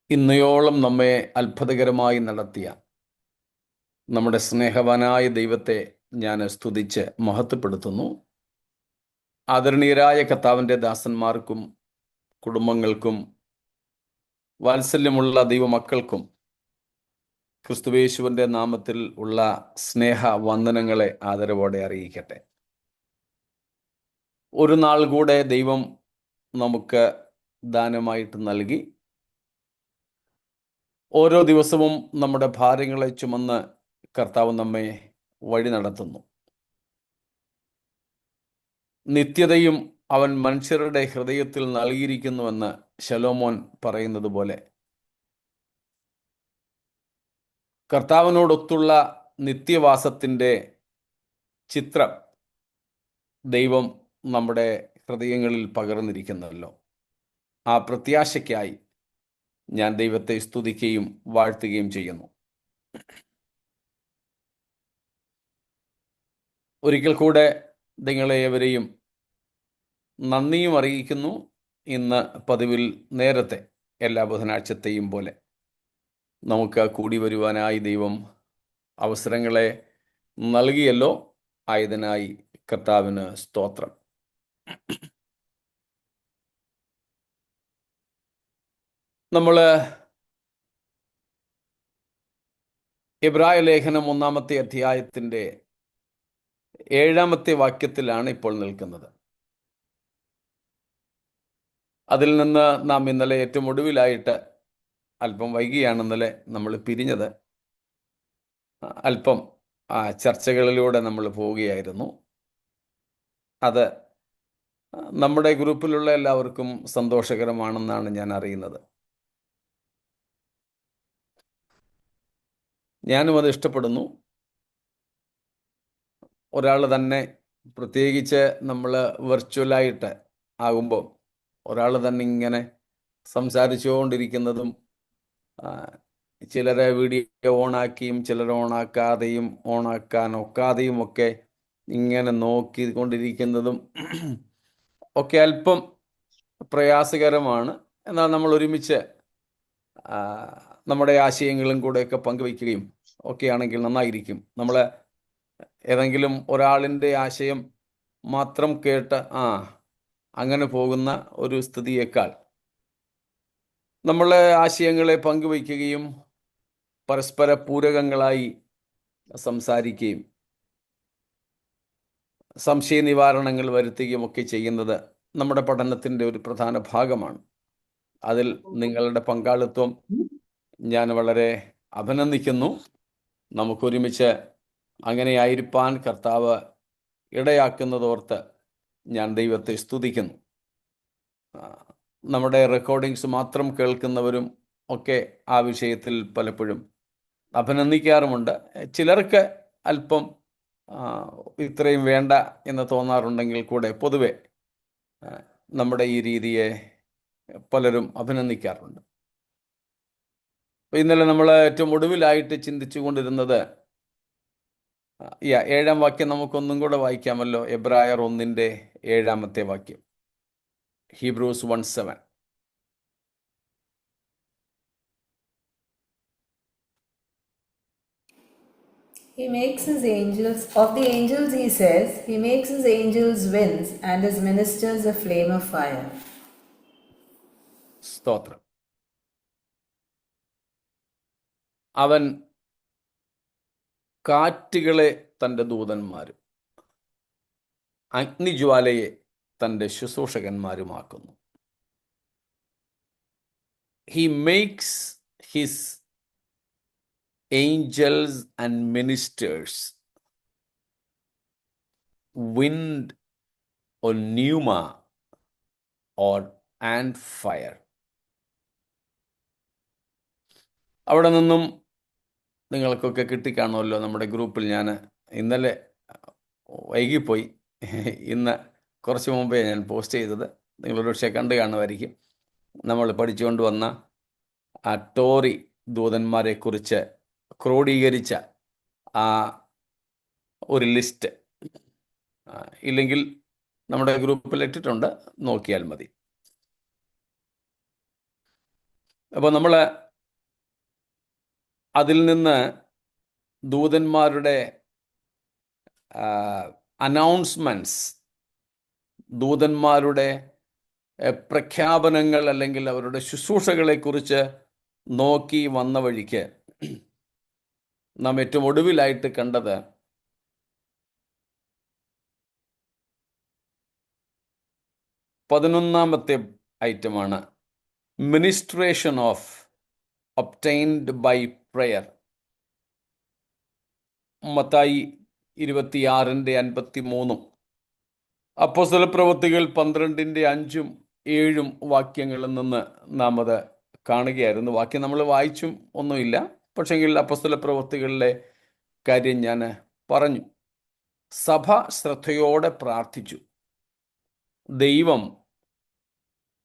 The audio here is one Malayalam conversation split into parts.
ഇന്നയോളം നമ്മെ അത്ഭുതകരമായി നടത്തിയ നമ്മുടെ സ്നേഹവാനായ ദൈവത്തെ ഞാൻ സ്തുതിച്ച് മഹത്വപ്പെടുത്തുന്നു. ആദരണീയരായ കർത്താവിൻ്റെ ദാസന്മാർക്കും കുടുംബങ്ങൾക്കും വാത്സല്യമുള്ള ദൈവമക്കൾക്കും ക്രിസ്തുവേശുവിൻ്റെ നാമത്തിൽ ഉള്ള സ്നേഹ വന്ദനങ്ങളെ ആദരവോടെ അറിയിക്കട്ടെ. ഒരു നാൾ കൂടെ ദൈവം നമുക്ക് ദാനമായിട്ട് നൽകി. ഓരോ ദിവസവും നമ്മുടെ ഭാരങ്ങളെ ചുമന്ന് കർത്താവ് നമ്മെ വഴി നടത്തുന്നു. നിത്യതയും അവൻ മനുഷ്യരുടെ ഹൃദയത്തിൽ നൽകിയിരിക്കുന്നുവെന്ന് ശലോമോൻ പറയുന്നത് പോലെ കർത്താവിനോടൊത്തുള്ള നിത്യവാസത്തിൻ്റെ ചിത്രം ദൈവം നമ്മുടെ ഹൃദയങ്ങളിൽ പകർന്നിരിക്കുന്നല്ലോ. ആ പ്രത്യാശയ്ക്കായി ഞാൻ ദൈവത്തെ സ്തുതിക്കുകയും വാഴ്ത്തുകയും ചെയ്യുന്നു. ഒരിക്കൽ കൂടെ നിങ്ങളെ ഏവരെയും നന്ദിയും അറിയിക്കുന്നു. ഇന്ന് പതിവിൽ നേരത്തെ എല്ലാ ബുധനാഴ്ചത്തെയും പോലെ നമുക്ക് കൂടി വരുവാനായി ദൈവം അവസരങ്ങളെ നൽകിയല്ലോ. ആയതിനായി കർത്താവിന് സ്തോത്രം. നമ്മൾ എബ്രായ ലേഖനം 1-ാമത്തെ അധ്യായത്തിൻ്റെ 7-ാമത്തെ വാക്യത്തിലാണ് ഇപ്പോൾ നിൽക്കുന്നത്. അതിൽ നിന്ന് നാം ഇന്നലെ ഏറ്റവും ഒടുവിലായിട്ട് അല്പം വൈകിയാണ് ഇന്നലെ നമ്മൾ പിരിഞ്ഞത്. അല്പം ചർച്ചകളിലൂടെ നമ്മൾ പോവുകയായിരുന്നു. അത് നമ്മുടെ ഗ്രൂപ്പിലുള്ള എല്ലാവർക്കും സന്തോഷകരമാണെന്നാണ് ഞാൻ അറിയുന്നത്. ഞാനും അത് ഇഷ്ടപ്പെടുന്നു. ഒരാൾ തന്നെ, പ്രത്യേകിച്ച് നമ്മൾ വെർച്വലായിട്ട് ആകുമ്പോൾ ഒരാൾ തന്നെ ഇങ്ങനെ സംസാരിച്ചുകൊണ്ടിരിക്കുന്നതും ചിലരെ വീഡിയോ ഓണാക്കിയും ചിലർ ഓണാക്കാതെയും ഓണാക്കാൻ ഒക്കെ ഇങ്ങനെ നോക്കിക്കൊണ്ടിരിക്കുന്നതും ഒക്കെ അല്പം പ്രയാസകരമാണ്. എന്നാൽ നമ്മൾ ഒരുമിച്ച് നമ്മുടെ ആശയങ്ങളും കൂടെയൊക്കെ പങ്കുവയ്ക്കുകയും ഒക്കെ ആണെങ്കിൽ നന്നായിരിക്കും. നമ്മൾ ഏതെങ്കിലും ഒരാളിൻ്റെ ആശയം മാത്രം കേട്ട് അങ്ങനെ പോകുന്ന ഒരു സ്ഥിതിയേക്കാൾ നമ്മളെ ആശയങ്ങളെ പങ്കുവയ്ക്കുകയും പരസ്പര പൂരകങ്ങളായി സംസാരിക്കുകയും സംശയ നിവാരണങ്ങൾ വരുത്തുകയും ഒക്കെ ചെയ്യുന്നത് നമ്മുടെ പഠനത്തിൻ്റെ ഒരു പ്രധാന ഭാഗമാണ്. അതിൽ നിങ്ങളുടെ പങ്കാളിത്തം ഞാൻ വളരെ അഭിനന്ദിക്കുന്നു. നമുക്കൊരുമിച്ച് അങ്ങനെയായിരിക്കാൻ കർത്താവ് ഇടയാക്കുന്നതോർത്ത് ഞാൻ ദൈവത്തെ സ്തുതിക്കുന്നു. നമ്മുടെ റെക്കോർഡിങ്സ് മാത്രം കേൾക്കുന്നവരും ഒക്കെ ആ വിഷയത്തിൽ പലപ്പോഴും അഭിനന്ദിക്കാറുമുണ്ട്. ചിലർക്ക് അല്പം ഇത്രയും വേണ്ട എന്ന് തോന്നാറുണ്ടെങ്കിൽ കൂടെ പൊതുവെ നമ്മുടെ ഈ രീതിയെ പലരും അഭിനന്ദിക്കാറുണ്ട്. ഇന്നലെ നമ്മൾ ഏറ്റവും ഒടുവിലായിട്ട് ചിന്തിച്ചു കൊണ്ടിരുന്നത് 7-ാം വാക്യം നമുക്കൊന്നും കൂടെ വായിക്കാമല്ലോ. എബ്രായർ 1-ന്റെ 7-ാമത്തെ വാക്യം, Hebrews 1:7. He makes his angels, of the angels he says, he makes his angels winds and his ministers a flame of fire. സ്തോത്രം. അവൻ കാറ്റുകളെ തൻ്റെ ദൂതന്മാരും അഗ്നിജ്വാലയെ തൻ്റെ ശുശ്രൂഷകന്മാരുമാക്കുന്നു. He makes his angels and ministers wind or pneuma and fire. അവിടെ നിന്നും നിങ്ങൾക്കൊക്കെ കിട്ടിക്കാണുമല്ലോ. നമ്മുടെ ഗ്രൂപ്പിൽ ഞാൻ ഇന്നലെ വൈകിപ്പോയി, ഇന്ന് കുറച്ച് മുമ്പേ ഞാൻ പോസ്റ്റ് ചെയ്തത്. നിങ്ങളൊരു പക്ഷേ കണ്ടു കാണുമായിരിക്കും. നമ്മൾ പഠിച്ചുകൊണ്ട് വന്ന ആ ടോറി ദൂതന്മാരെക്കുറിച്ച് ക്രോഡീകരിച്ച ആ ഒരു ലിസ്റ്റ് ഇല്ലെങ്കിൽ നമ്മുടെ ഗ്രൂപ്പിൽ ഇട്ടിട്ടുണ്ട്, നോക്കിയാൽ മതി. അപ്പോൾ നമ്മൾ അതിൽ നിന്ന് ദൂതന്മാരുടെ അനൗൺസ്മെൻറ്റ്സ്, ദൂതന്മാരുടെ പ്രഖ്യാപനങ്ങൾ അല്ലെങ്കിൽ അവരുടെ ശുശ്രൂഷകളെക്കുറിച്ച് നോക്കി വന്ന വഴിക്ക് നാം ഏറ്റവും ഒടുവിലായിട്ട് കണ്ടത് 11ാമത്തെ ഐറ്റമാണ് ministration of obtained by prayer. Mathayi 26:53 അപ്പോസ്തലപ്രവൃത്തികൾ 12:5-7 വാക്യങ്ങളിൽ നിന്ന് നാം അത് കാണുകയായിരുന്നു. വാക്യം നമ്മൾ വായിച്ചും ഒന്നുമില്ല, പക്ഷെങ്കിൽ അപ്പോസ്തലപ്രവൃത്തികളിലെ കാര്യം ഞാൻ പറഞ്ഞു. സഭ ശ്രദ്ധയോടെ പ്രാർത്ഥിച്ചു. ദൈവം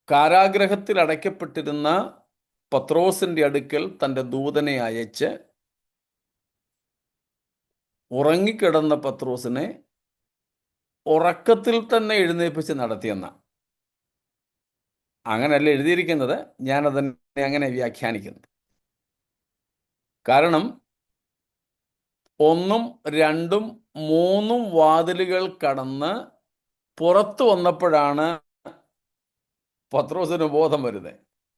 കാരാഗ്രഹത്തിൽ അടയ്ക്കപ്പെട്ടിരുന്ന പത്രോസിന്റെ അടുക്കൽ തൻ്റെ ദൂതനെ അയച്ച് ഉറങ്ങിക്കിടന്ന പത്രോസിനെ ഉറക്കത്തിൽ തന്നെ എഴുന്നേൽപ്പിച്ച് നടത്തിയെന്ന. അങ്ങനെയല്ല എഴുതിയിരിക്കുന്നത്, ഞാനതിനെ അങ്ങനെ വ്യാഖ്യാനിക്കുന്നത്. കാരണം 1, 2, 3 വാതിലുകൾ കടന്ന് പുറത്തു വന്നപ്പോഴാണ് പത്രോസിന് ബോധം വരുന്നത്.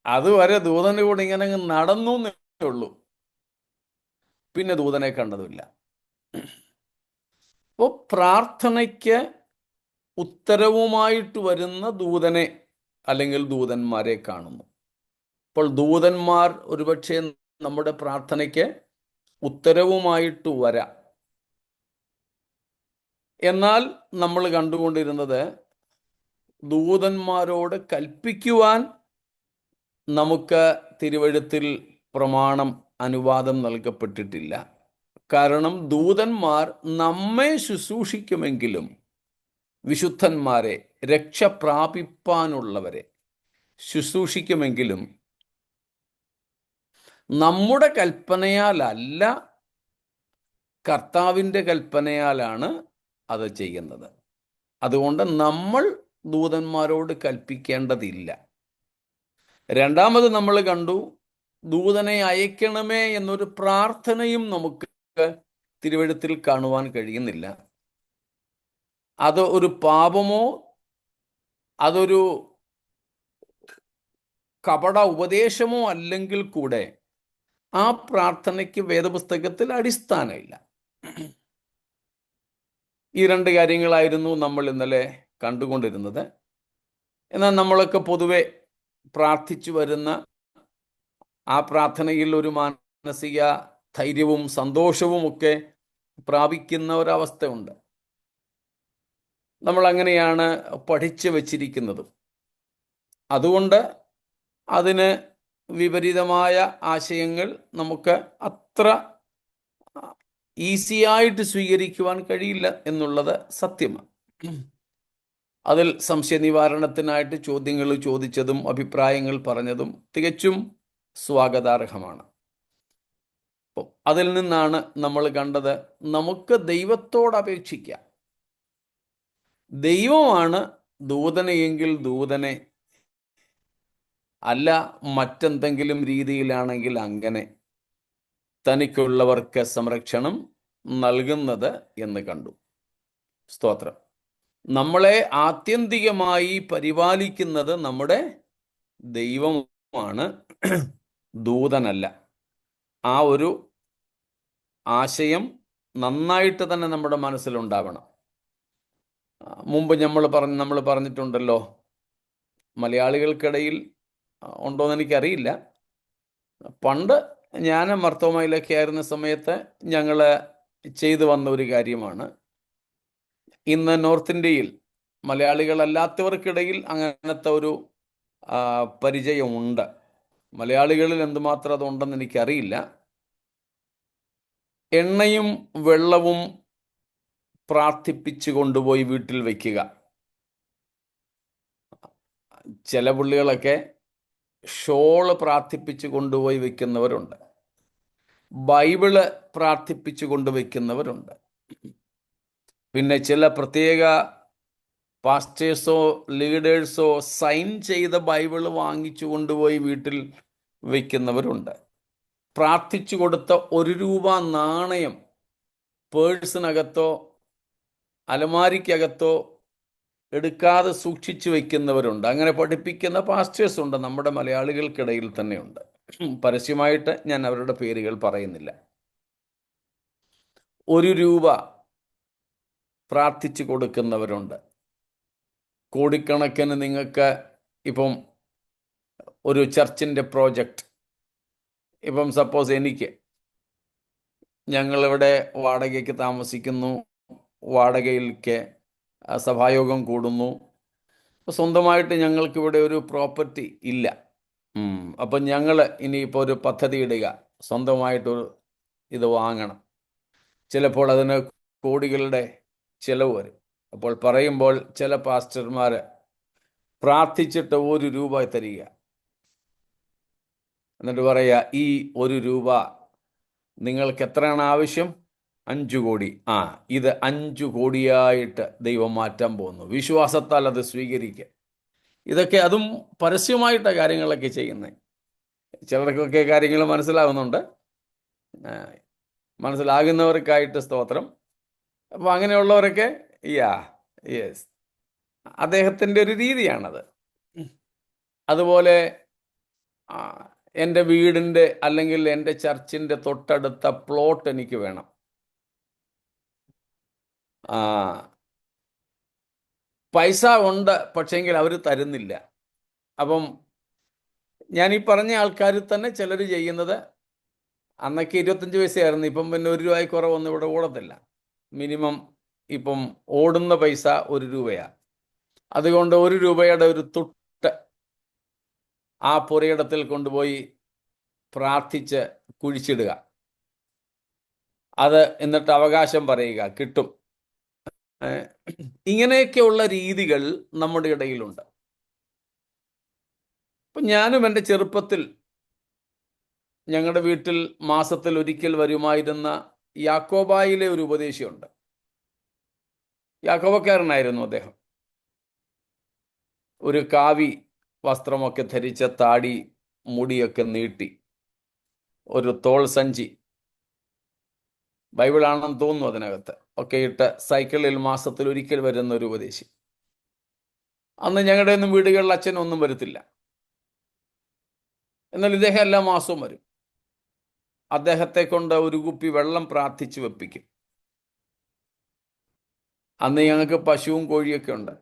അതുവരെ ദൂതന്റെ കൂടെ ഇങ്ങനെ അങ്ങ് നടന്നു എന്നേ ഉള്ളൂ. പിന്നെ ദൂതനെ കണ്ടതുമില്ല. അപ്പോൾ പ്രാർത്ഥനയ്ക്ക് ഉത്തരവുമായിട്ട് വരുന്ന ദൂതനെ അല്ലെങ്കിൽ ദൂതന്മാരെ കാണുന്നു. അപ്പോൾ ദൂതന്മാർ ഒരുപക്ഷെ നമ്മുടെ പ്രാർത്ഥനയ്ക്ക് ഉത്തരവുമായിട്ട് വരാം. എന്നാൽ നമ്മൾ കണ്ടുകൊണ്ടിരുന്നത് ദൂതന്മാരോട് കൽപ്പിക്കുവാൻ നമുക്ക് തിരുവെഴുത്തിൽ പ്രമാണം, അനുവാദം നൽകപ്പെട്ടിട്ടില്ല. കാരണം ദൂതന്മാർ നമ്മെ ശുശ്രൂഷിക്കുമെങ്കിലും, വിശുദ്ധന്മാരെ, രക്ഷ പ്രാപിപ്പാനുള്ളവരെ ശുശ്രൂഷിക്കുമെങ്കിലും നമ്മുടെ കൽപ്പനയാലല്ല, കർത്താവിൻ്റെ കൽപ്പനയാലാണ് അത് ചെയ്യുന്നത്. അതുകൊണ്ട് നമ്മൾ ദൂതന്മാരോട് കൽപ്പിക്കേണ്ടതില്ല. രണ്ടാമത് നമ്മൾ കണ്ടു, ദൂതനെ അയക്കണമേ എന്നൊരു പ്രാർത്ഥനയും നമുക്ക് തിരുവെഴുത്തിൽ കാണുവാൻ കഴിയുന്നില്ല. അത് ഒരു പാപമോ അതൊരു കപട ഉപദേശമോ അല്ലെങ്കിൽ കൂടെ ആ പ്രാർത്ഥനയ്ക്ക് വേദപുസ്തകത്തിൽ അടിസ്ഥാനമില്ല. ഈ 2 കാര്യങ്ങളായിരുന്നു നമ്മൾ ഇന്നലെ കണ്ടുകൊണ്ടിരുന്നത്. എന്നാൽ നമ്മളൊക്കെ പൊതുവെ പ്രാർത്ഥിച്ചു വരുന്ന ആ പ്രാർത്ഥനയിൽ ഒരു മാനസിക ധൈര്യവും സന്തോഷവും ഒക്കെ പ്രാപിക്കുന്ന ഒരവസ്ഥയുണ്ട്. നമ്മൾ അങ്ങനെയാണ് പഠിച്ചു വച്ചിരിക്കുന്നത്. അതുകൊണ്ട് അതിന് വിപരീതമായ ആശയങ്ങൾ നമുക്ക് അത്ര ഈസിയായിട്ട് സ്വീകരിക്കുവാൻ കഴിയില്ല എന്നുള്ളത് സത്യമാണ്. അതിൽ സംശയ നിവാരണത്തിനായിട്ട് ചോദ്യങ്ങൾ ചോദിച്ചതും അഭിപ്രായങ്ങൾ പറഞ്ഞതും തികച്ചും സ്വാഗതാർഹമാണ്. അപ്പം അതിൽ നിന്നാണ് നമ്മൾ കണ്ടത്, നമുക്ക് ദൈവത്തോട് അപേക്ഷിക്കാം. ദൈവമാണ് ദൂതനെയെങ്കിൽ ദൂതനെ, അല്ല മറ്റെന്തെങ്കിലും രീതിയിലാണെങ്കിൽ അങ്ങനെ തനിക്കുള്ളവർക്ക് സംരക്ഷണം നൽകുന്നത് എന്ന് കണ്ടു. സ്തോത്രം. നമ്മളെ ആത്യന്തികമായി പരിപാലിക്കുന്നത് നമ്മുടെ ദൈവമാണ്, ദൂതനല്ല. ആ ഒരു ആശയം നന്നായിട്ട് തന്നെ നമ്മുടെ മനസ്സിലുണ്ടാവണം. മുമ്പ് നമ്മൾ പറഞ്ഞിട്ടുണ്ടല്ലോ, മലയാളികൾക്കിടയിൽ ഉണ്ടോയെന്ന് എനിക്കറിയില്ല. പണ്ട് ഞാൻ മർത്തോമയിലൊക്കെ ആയിരുന്ന സമയത്ത് ഞങ്ങൾ ചെയ്തു വന്ന ഒരു കാര്യമാണ്. ഇന്ന് നോർത്ത് ഇന്ത്യയിൽ മലയാളികളല്ലാത്തവർക്കിടയിൽ അങ്ങനത്തെ ഒരു പരിചയമുണ്ട്. മലയാളികളിൽ എന്തുമാത്രം അതുണ്ടെന്ന് എനിക്കറിയില്ല. എണ്ണയും വെള്ളവും പ്രാർത്ഥിപ്പിച്ചു കൊണ്ടുപോയി വീട്ടിൽ വയ്ക്കുക. ചില പുള്ളികളൊക്കെ ഷോള് പ്രാർത്ഥിപ്പിച്ചു കൊണ്ടുപോയി വയ്ക്കുന്നവരുണ്ട്. ബൈബിള് പ്രാർത്ഥിപ്പിച്ചു കൊണ്ടുവയ്ക്കുന്നവരുണ്ട്. പിന്നെ ചില പ്രത്യേക പാസ്റ്റേഴ്സോ ലീഡേഴ്സോ സൈൻ ചെയ്ത ബൈബിള് വാങ്ങിച്ചു കൊണ്ടുപോയി വീട്ടിൽ വയ്ക്കുന്നവരുണ്ട്. പ്രാർത്ഥിച്ചു കൊടുത്ത 1 രൂപ നാണയം പേഴ്സിനകത്തോ അലമാരിക്കകത്തോ എടുക്കാതെ സൂക്ഷിച്ചു വയ്ക്കുന്നവരുണ്ട്. അങ്ങനെ പഠിപ്പിക്കുന്ന പാസ്റ്റേഴ്സ് ഉണ്ട്, നമ്മുടെ മലയാളികൾക്കിടയിൽ തന്നെയുണ്ട്. പരസ്യമായിട്ട് ഞാൻ അവരുടെ പേരുകൾ പറയുന്നില്ല. 1 രൂപ പ്രാർത്ഥിച്ചു കൊടുക്കുന്നവരുണ്ട്. കോടിക്കണക്കിന് നിങ്ങൾക്ക് ഇപ്പം ഒരു ചർച്ചിൻ്റെ പ്രോജക്റ്റ്, ഇപ്പം സപ്പോസ് ഞങ്ങളിവിടെ വാടകയ്ക്ക് താമസിക്കുന്നു, വാടകയിലേക്ക് സഭായോഗം കൂടുന്നു, സ്വന്തമായിട്ട് ഞങ്ങൾക്കിവിടെ ഒരു പ്രോപ്പർട്ടി ഇല്ല. അപ്പം ഞങ്ങൾ ഇനിയിപ്പോൾ ഒരു പദ്ധതി ഇടുക, സ്വന്തമായിട്ടൊരു ഇത് വാങ്ങണം. ചിലപ്പോൾ അതിന് കോടികളുടെ ചിലവ് വരും. അപ്പോൾ പറയുമ്പോൾ ചില പാസ്റ്റർമാർ പ്രാർത്ഥിച്ചിട്ട് 1 രൂപ തരിക, എന്നിട്ട് പറയുക, ഈ 1 രൂപ നിങ്ങൾക്ക് എത്രയാണ് ആവശ്യം? 5 കോടി. ഇത് 5 കോടിയായിട്ട് ദൈവം മാറ്റാൻ പോകുന്നു, വിശ്വാസത്താൽ അത് സ്വീകരിക്കുക. ഇതൊക്കെ അതും പരസ്യമായിട്ട കാര്യങ്ങളൊക്കെ ചെയ്യുന്നത്. ചിലർക്കൊക്കെ കാര്യങ്ങൾ മനസ്സിലാകുന്നുണ്ട്, മനസ്സിലാകുന്നവർക്കായിട്ട് സ്തോത്രം. അപ്പോൾ അങ്ങനെയുള്ളവരൊക്കെ യെസ്, അദ്ദേഹത്തിൻ്റെ ഒരു രീതിയാണത്. അതുപോലെ എൻ്റെ വീടിൻ്റെ അല്ലെങ്കിൽ എൻ്റെ ചർച്ചിൻ്റെ തൊട്ടടുത്ത പ്ലോട്ട് എനിക്ക് വേണം. പൈസ ഉണ്ട്, പക്ഷേങ്കിൽ അവർ തരുന്നില്ല. അപ്പം ഞാൻ ഈ പറഞ്ഞ ആൾക്കാർ തന്നെ ചിലർ ചെയ്യുന്നത്, അന്നൊക്കെ 25 പൈസയായിരുന്നു, ഇപ്പം പിന്നെ 1 രൂപയിൽ കുറവൊന്നും ഇവിടെ ഓടത്തില്ല. മിനിമം ഇപ്പം ഓടുന്ന പൈസ 1 രൂപയാണ്. അതുകൊണ്ട് 1 രൂപയുടെ ഒരു തുട്ട് ആ പുരയിടത്തിൽ കൊണ്ടുപോയി പ്രാർത്ഥിച്ച് കുഴിച്ചിടുക. അത് എന്നിട്ട് അവകാശം പറയുക, കിട്ടും. ഇങ്ങനെയൊക്കെയുള്ള രീതികൾ നമ്മുടെ ഇടയിലുണ്ട്. ഇപ്പം ഞാനും എൻ്റെ ചെറുപ്പത്തിൽ ഞങ്ങളുടെ വീട്ടിൽ മാസത്തിൽ ഒരിക്കൽ വരുമായിരുന്ന യാക്കോബായിലെ ഒരു ഉപദേശിയുണ്ട്. യാക്കോബക്കാരനായിരുന്നു അദ്ദേഹം. ഒരു കാവി വസ്ത്രമൊക്കെ ധരിച്ച, താടി മുടിയൊക്കെ നീട്ടി, ഒരു തോൾ സഞ്ചി, ബൈബിളാണെന്ന് തോന്നുന്നു അതിനകത്ത് ഒക്കെ ഇട്ട് സൈക്കിളിൽ മാസത്തിൽ ഒരിക്കൽ വരുന്ന ഒരു ഉപദേശി. അന്ന് ഞങ്ങളുടെ ഒന്നും വീടുകളിൽ അച്ഛനൊന്നും വരുത്തില്ല. എന്നാൽ ഇദ്ദേഹം എല്ലാ മാസവും വരും. അദ്ദേഹത്തെ കൊണ്ട് 1 കുപ്പി വെള്ളം പ്രാർത്ഥിച്ചു വെപ്പിക്കും. അന്ന് ഞങ്ങൾക്ക് പശുവും കോഴിയൊക്കെ ഉണ്ട്.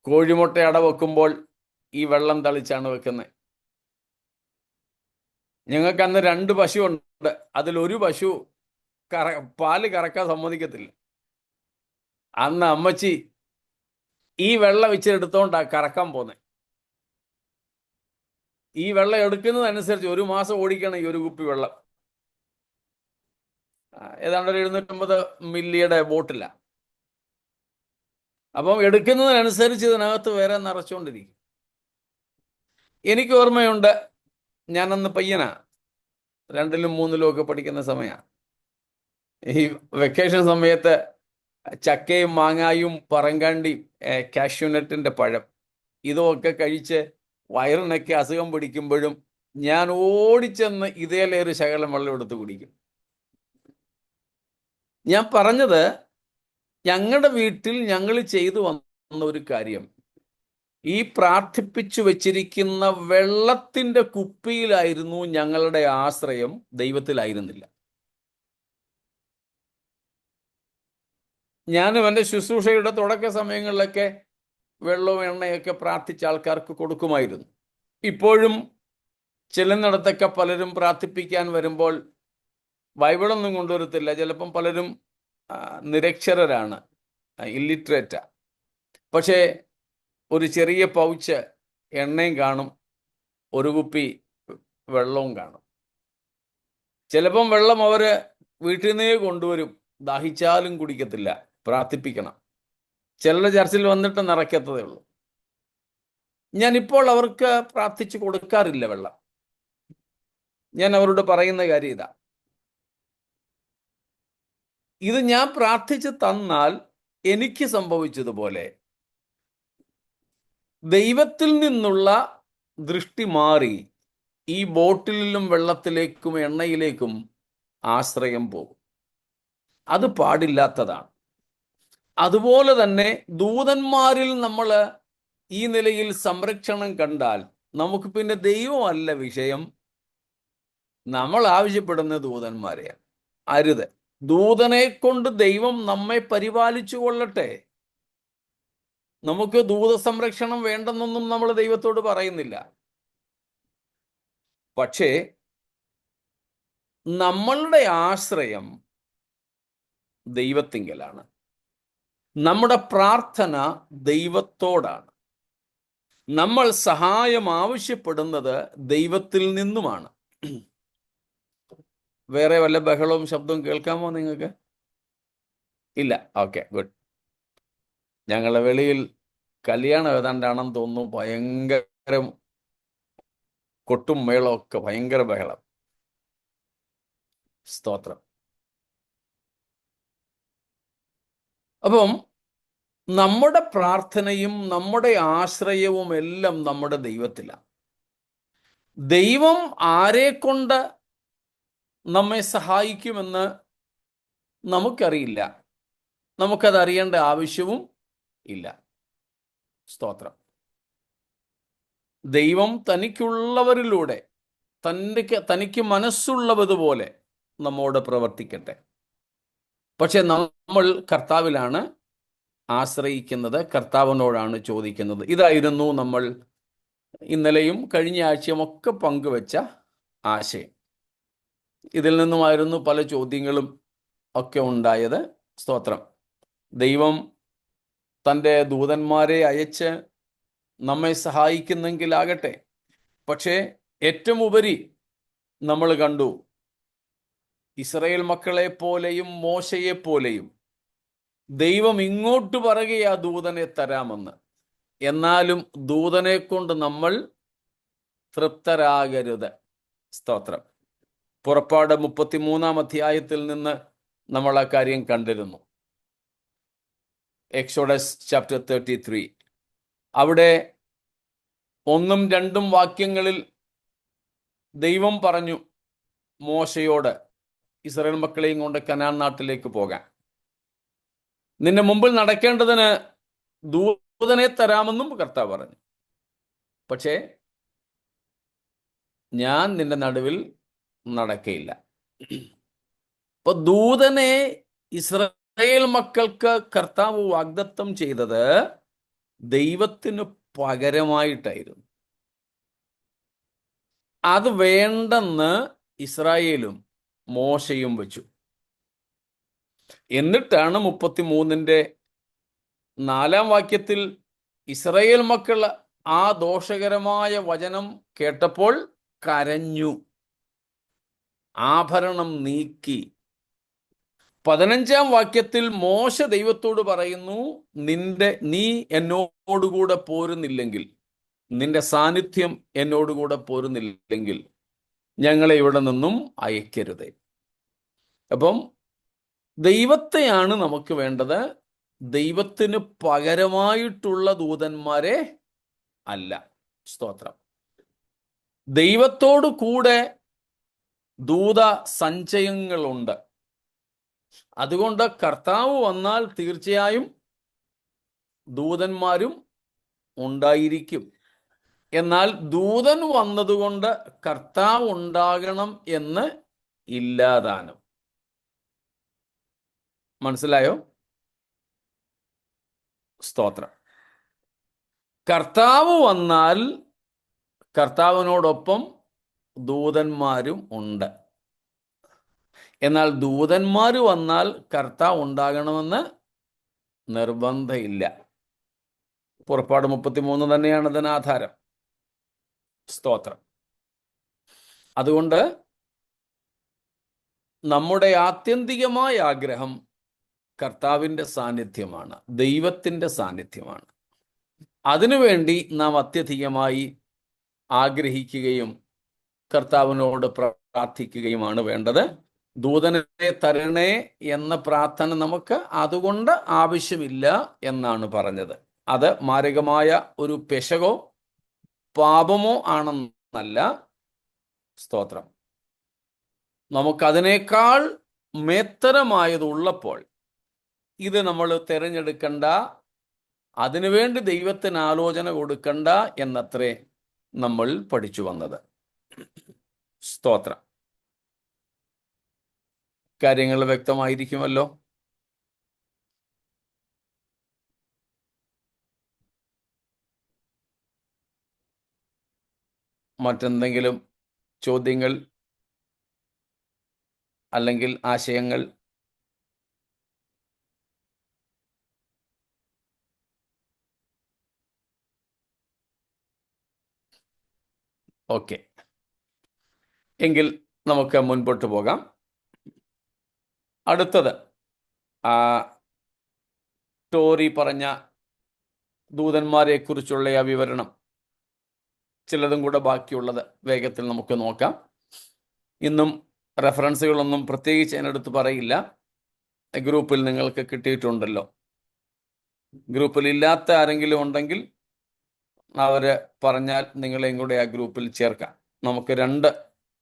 കോഴിമുട്ട അട വെക്കുമ്പോൾ ഈ വെള്ളം തളിച്ചാണ് വെക്കുന്നത്. ഞങ്ങൾക്ക് അന്ന് 2 പശു ഉണ്ട്. അതിലൊരു പശു പാല് കറക്കാൻ സമ്മതിക്കത്തില്ല. അന്ന് അമ്മച്ചി ഈ വെള്ളം ഇച്ചിരെടുത്തോണ്ടാ കറക്കാൻ പോന്നെ. ഈ വെള്ളം എടുക്കുന്നതനുസരിച്ച് 1 മാസം ഓടിക്കണം ഈ 1 കുപ്പി വെള്ളം. ഏതാണ്ട് ഒരു 750 മില്ലിയുടെ ബോട്ടില. അപ്പം എടുക്കുന്നതിനനുസരിച്ച് ഇതിനകത്ത് വേറെ നിറച്ചുകൊണ്ടിരിക്കും. എനിക്ക് ഓർമ്മയുണ്ട്, ഞാനന്ന് പയ്യനാ, 2ലും 3ലും ഒക്കെ പഠിക്കുന്ന സമയമാണ്. ഈ വെക്കേഷൻ സമയത്ത് ചക്കയും മാങ്ങായും പറങ്കാണ്ടിയും കാഷ്യൂനട്ടിൻ്റെ പഴം ഇതൊക്കെ കഴിച്ച് വയറിനൊക്കെ അസുഖം പിടിക്കുമ്പോഴും ഞാൻ ഓടിച്ചെന്ന് ഇതേലേറെ ശകലം വെള്ളം എടുത്ത് കുടിക്കും. ഞാൻ പറഞ്ഞത്, ഞങ്ങളുടെ വീട്ടിൽ ഞങ്ങൾ ചെയ്തു വന്ന ഒരു കാര്യം, ഈ പ്രാർത്ഥിപ്പിച്ചു വച്ചിരിക്കുന്ന വെള്ളത്തിൻ്റെ കുപ്പിയിലായിരുന്നു ഞങ്ങളുടെ ആശ്രയം, ദൈവത്തിലായിരുന്നില്ല. ഞാനും എൻ്റെ ശുശ്രൂഷയുടെ തുടക്ക സമയങ്ങളിലൊക്കെ വെള്ളവും എണ്ണയൊക്കെ പ്രാർത്ഥിച്ച ആൾക്കാർക്ക് കൊടുക്കുമായിരുന്നു. ഇപ്പോഴും ചെല്ലുന്നിടത്തൊക്കെ പലരും പ്രാർത്ഥിപ്പിക്കാൻ വരുമ്പോൾ ബൈബിളൊന്നും കൊണ്ടുവരത്തില്ല. ചിലപ്പം പലരും നിരക്ഷരരാണ്, ഇല്ലിറ്ററേറ്റാ. പക്ഷേ ഒരു ചെറിയ പൗച്ച് എണ്ണയും കാണും, 1 കുപ്പി വെള്ളവും കാണും. ചിലപ്പം വെള്ളം അവർ വീട്ടിൽ നിന്നേ കൊണ്ടുവരും, ദാഹിച്ചാലും കുടിക്കത്തില്ല, പ്രാർത്ഥിപ്പിക്കണം. ചിലർ ചർച്ചിൽ വന്നിട്ട് നിറയ്ക്കത്തതേ ഉള്ളൂ. ഞാനിപ്പോൾ അവർക്ക് പ്രാർത്ഥിച്ചു കൊടുക്കാറില്ല വെള്ളം. ഞാൻ അവരോട് പറയുന്ന കാര്യം ഇതാ, ഇത് ഞാൻ പ്രാർത്ഥിച്ച് തന്നാൽ എനിക്ക് സംഭവിച്ചതുപോലെ ദൈവത്തിൽ നിന്നുള്ള ദൃഷ്ടി മാറി ഈ ബോട്ടിലും വെള്ളത്തിലേക്കും എണ്ണയിലേക്കും ആശ്രയം പോകും. അത് പാടില്ലാത്തതാണ്. അതുപോലെ തന്നെ ദൂതന്മാരിൽ നമ്മൾ ഈ നിലയിൽ സംരക്ഷണം കണ്ടാൽ നമുക്ക് പിന്നെ ദൈവമല്ല വിഷയം, നമ്മൾ ആവശ്യപ്പെടുന്ന ദൂതന്മാരെയാണ്. അരുത്. ദൂതനെ കൊണ്ട് ദൈവം നമ്മെ പരിപാലിച്ചു കൊള്ളട്ടെ. നമുക്ക് ദൂത സംരക്ഷണം വേണ്ടെന്നൊന്നും നമ്മൾ ദൈവത്തോട് പറയുന്നില്ല. പക്ഷേ നമ്മളുടെ ആശ്രയം ദൈവത്തിങ്കലാണ്. നമ്മുടെ പ്രാർത്ഥന ദൈവത്തോടാണ്. നമ്മൾ സഹായം ആവശ്യപ്പെടുന്നത് ദൈവത്തിൽ നിന്നുമാണ്. വേറെ വല്ല ബഹളവും ശബ്ദവും കേൾക്കാമോ നിങ്ങൾക്ക്? ഇല്ല. Okay, good. ഞങ്ങളുടെ വെളിയിൽ കല്യാണം ഏതാണ്ടാണെന്ന് തോന്നുന്നു. ഭയങ്കര കൊട്ടും മേളവും ഒക്കെ, ഭയങ്കര ബഹളം. സ്തോത്രം. അപ്പം നമ്മുടെ പ്രാർത്ഥനയും നമ്മുടെ ആശ്രയവും എല്ലാം നമ്മുടെ ദൈവത്തിലാണ്. ദൈവം ആരെ കൊണ്ട് നമ്മെ സഹായിക്കുമെന്ന് നമുക്കറിയില്ല. നമുക്കത് അറിയേണ്ട ആവശ്യവും ഇല്ല. സ്തോത്രം. ദൈവം തനിക്കുള്ളവരിലൂടെ തനിക്ക് മനസ്സുള്ളതുപോലെ നമ്മോട് പ്രവർത്തിക്കട്ടെ. പക്ഷെ നമ്മൾ കർത്താവിലാണ് ആശ്രയിക്കുന്നത്, കർത്താവിനോടാണ് ചോദിക്കുന്നത്. ഇതായിരുന്നു നമ്മൾ ഇന്നലെയും കഴിഞ്ഞ ആഴ്ചയും ഒക്കെ പങ്കുവെച്ച ആശയം. ഇതിൽ നിന്നുമായിരുന്നു പല ചോദ്യങ്ങളും ഒക്കെ ഉണ്ടായത്. സ്തോത്രം. ദൈവം തൻ്റെ ദൂതന്മാരെ അയച്ച് നമ്മെ സഹായിക്കുന്നെങ്കിലാകട്ടെ. പക്ഷേ ഏറ്റവും ഉപരി നമ്മൾ കണ്ടു, ഇസ്രായേൽ മക്കളെ പോലെയും മോശയെ പോലെയും ദൈവം ഇങ്ങോട്ട് പറയുകയാ ദൂതനെ തരാമെന്ന്. എന്നാലും ദൂതനെ കൊണ്ട് നമ്മൾ തൃപ്തരാകരുത്. സ്തോത്രം. പുറപ്പാട് 33 അധ്യായത്തിൽ നിന്ന് നമ്മൾ ആ കാര്യം കണ്ടിരുന്നു. Exodus chapter 33. അവിടെ 1 ഉം 2 ഉം വാക്യങ്ങളിൽ ദൈവം പറഞ്ഞു മോശയോട്, ഇസ്രായേൽ മക്കളെയും കൊണ്ട് കനാൻ നാട്ടിലേക്ക് പോകാൻ നിന്റെ മുമ്പിൽ നടക്കേണ്ടതിന് ദൂതനെ തരാമെന്നും കർത്താവ് പറഞ്ഞു. പക്ഷേ ഞാൻ നിന്റെ നടുവിൽ നടക്കയില്ല. അപ്പൊ ദൂതനെ ഇസ്രായേൽ മക്കൾക്ക് കർത്താവ് വാഗ്ദത്തം ചെയ്തത് ദൈവത്തിന് പകരമായിട്ടായിരുന്നു. അത് വേണ്ടെന്ന് ഇസ്രായേലും മോശയും വെച്ചു. എന്നിട്ടാണ് 33-ന്റെ 4-ാം വാക്യത്തിൽ ഇസ്രായേൽ മക്കൾ ആ ദോഷകരമായ വചനം കേട്ടപ്പോൾ കരഞ്ഞു, ആഭരണം നീക്കി. 15-ാം വാക്യത്തിൽ മോശ ദൈവത്തോട് പറയുന്നു, നീ എന്നോടുകൂടെ പോരുന്നില്ലെങ്കിൽ, നിന്റെ സാന്നിധ്യം എന്നോടുകൂടെ പോരുന്നില്ലെങ്കിൽ ഞങ്ങളെ ഇവിടെ നിന്നും അയക്കരുതേ. അപ്പം ദൈവത്തെയാണ് നമുക്ക് വേണ്ടത്, ദൈവത്തിന് പകരമായിട്ടുള്ള ദൂതന്മാരെ അല്ല. സ്തോത്രം. ദൈവത്തോടു കൂടെ ദൂത സഞ്ചയങ്ങളുണ്ട്. അതുകൊണ്ട് കർത്താവ് വന്നാൽ തീർച്ചയായും ദൂതന്മാരും ഉണ്ടായിരിക്കും. എന്നാൽ ദൂതൻ വന്നതുകൊണ്ട് കർത്താവ് ഉണ്ടാകണം എന്ന് ഇല്ലാതാനും. മനസ്സിലായോ? സ്തോത്രം. കർത്താവ് വന്നാൽ കർത്താവിനോടൊപ്പം ദൂതന്മാരും ഉണ്ട്. എന്നാൽ ദൂതന്മാർ വന്നാൽ കർത്താവ് ഉണ്ടാകണമെന്ന് നിർബന്ധമില്ല. പുറപ്പാട് 33 തന്നെയാണ് അതിന് ആധാരം. സ്തോത്രം. അതുകൊണ്ട് നമ്മുടെ ആത്യന്തികമായ ആഗ്രഹം കർത്താവിൻ്റെ സാന്നിധ്യമാണ്, ദൈവത്തിൻ്റെ സാന്നിധ്യമാണ്. അതിനുവേണ്ടി നാം അത്യധികമായി ആഗ്രഹിക്കുകയും കർത്താവിനോട് പ്രാർത്ഥിക്കുകയുമാണ് വേണ്ടത്. ദൂതനെ തരണേ എന്ന പ്രാർത്ഥന നമുക്ക് അതുകൊണ്ട് ആവശ്യമില്ല എന്നാണ് പറഞ്ഞത്. അത് മാരകമായ ഒരു പെശകോ പാപമോ ആണെന്നല്ല. സ്തോത്രം. നമുക്കതിനേക്കാൾ മേത്തരമായതുള്ളപ്പോൾ ഇത് നമ്മൾ തിരഞ്ഞെടുക്കണ്ട, അതിനുവേണ്ടി ദൈവത്തിന് ആലോചന കൊടുക്കണ്ട എന്നത്രേ നമ്മൾ പഠിച്ചു വന്നത്. സ്തോത്രം. കാര്യങ്ങൾ വ്യക്തമായിരിക്കുമല്ലോ. മറ്റെന്തെങ്കിലും ചോദ്യങ്ങൾ അല്ലെങ്കിൽ ആശയങ്ങൾ? ഓക്കെ, എങ്കിൽ നമുക്ക് മുൻപോട്ട് പോകാം. അടുത്തത് ടോറി പറഞ്ഞ ദൂതന്മാരെ കുറിച്ചുള്ള ആ വിവരണം, ചിലതും കൂടെ ബാക്കിയുള്ളത് വേഗത്തിൽ നമുക്ക് നോക്കാം. ഇന്നും റെഫറൻസുകളൊന്നും പ്രത്യേകിച്ച് അതിനടുത്ത് പറയില്ല. ഗ്രൂപ്പിൽ നിങ്ങൾക്ക് കിട്ടിയിട്ടുണ്ടല്ലോ. ഗ്രൂപ്പിൽ ഇല്ലാത്ത ആരെങ്കിലും ഉണ്ടെങ്കിൽ അവർ പറഞ്ഞാൽ നിങ്ങളെയും കൂടെ ആ ഗ്രൂപ്പിൽ ചേർക്കാം. നമുക്ക് 2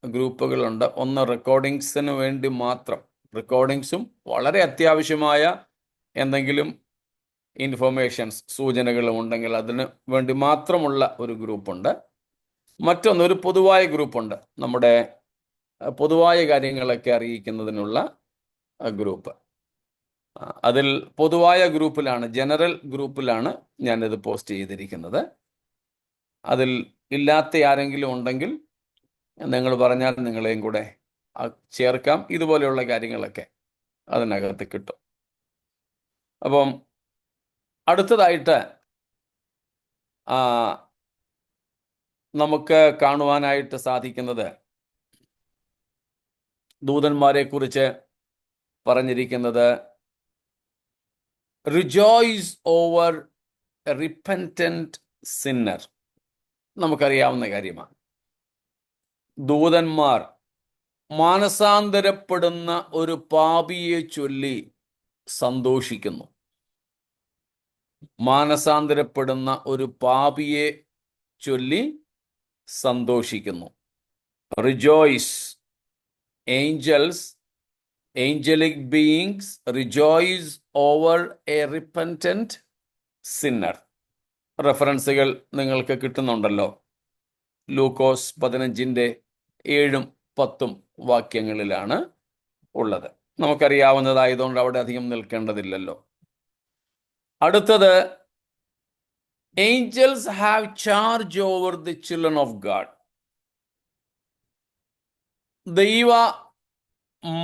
ഗ്രൂപ്പുകളുണ്ട്. ഒന്ന് റെക്കോർഡിങ്സിന് വേണ്ടി മാത്രം, റെക്കോർഡിങ്സും വളരെ അത്യാവശ്യമായ എന്തെങ്കിലും ഇൻഫോർമേഷൻസ്, സൂചനകളും ഉണ്ടെങ്കിൽ അതിന് വേണ്ടി മാത്രമുള്ള ഒരു ഗ്രൂപ്പുണ്ട്. മറ്റൊന്ന് ഒരു പൊതുവായ ഗ്രൂപ്പുണ്ട്, നമ്മുടെ പൊതുവായ കാര്യങ്ങളൊക്കെ അറിയിക്കുന്നതിനുള്ള ഗ്രൂപ്പ്. അതിൽ പൊതുവായ ഗ്രൂപ്പിലാണ്, ജനറൽ ഗ്രൂപ്പിലാണ് ഞാനിത് പോസ്റ്റ് ചെയ്തിരിക്കുന്നത്. അതിൽ ഇല്ലാത്ത ആരെങ്കിലും ഉണ്ടെങ്കിൽ നിങ്ങൾ പറഞ്ഞാൽ നിങ്ങളെയും കൂടെ ചേർക്കാം. ഇതുപോലെയുള്ള കാര്യങ്ങളൊക്കെ അതിനകത്ത് കിട്ടും. അപ്പം അടുത്തതായിട്ട് നമുക്ക് കാണുവാനായിട്ട് സാധിക്കുന്നത്, ദൂതന്മാരെ കുറിച്ച് പറഞ്ഞിരിക്കുന്നത് റിജോയ്സ് ഓവർ എ റിപ്പന്റന്റ് സിന്നർ. നമുക്കറിയാവുന്ന കാര്യമാണ്. ദൂതന്മാർ മാനസാന്തരപ്പെടുന്ന ഒരു പാപിയെ ചൊല്ലി സന്തോഷിക്കുന്നു. മാനസാന്തരപ്പെടുന്ന ഒരു പാപിയെ ചൊല്ലി സന്തോഷിക്കുന്നു. Rejoice. Angels, angelic beings rejoice over a repentant sinner. റെഫറൻസുകൾ നിങ്ങൾക്ക് കിട്ടുന്നുണ്ടല്ലോ. ലൂക്കോസ് 15:7-10 വാക്യങ്ങളിലാണ് ഉള്ളത്. നമുക്കറിയാവുന്നതായതുകൊണ്ട് അവിടെ അധികം നിൽക്കേണ്ടതില്ലല്ലോ. അടുത്തത്, angels have charge over the children of God. ദൈവ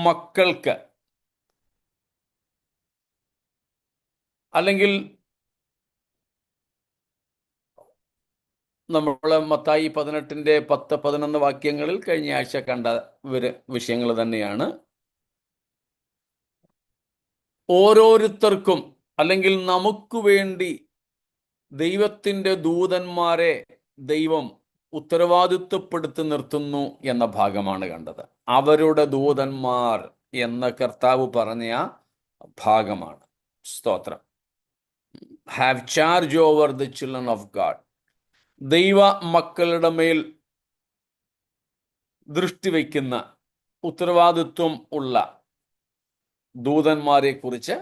മക്കൾക്ക്, അല്ലെങ്കിൽ നമ്മൾ മത്തായി 18:10-11 വാക്യങ്ങളിൽ കഴിഞ്ഞ ആഴ്ച കണ്ട വിഷയങ്ങൾ തന്നെയാണ്. ഓരോരുത്തർക്കും, അല്ലെങ്കിൽ നമുക്ക് വേണ്ടി ദൈവത്തിൻ്റെ ദൂതന്മാരെ ദൈവം ഉത്തരവാദിത്വപ്പെടുത്തി നിർത്തുന്നു എന്ന ഭാഗമാണ് കണ്ടത്. അവരുടെ ദൂതന്മാർ എന്ന കർത്താവ് പറഞ്ഞ ഭാഗമാണ്. സ്തോത്രം. Have charge over the children of God. ദൈവ മക്കളുടെ മേൽ ദൃഷ്ടി വയ്ക്കുന്ന, ഉത്തരവാദിത്വം ഉള്ള ദൂതന്മാരെ കുറിച്ച്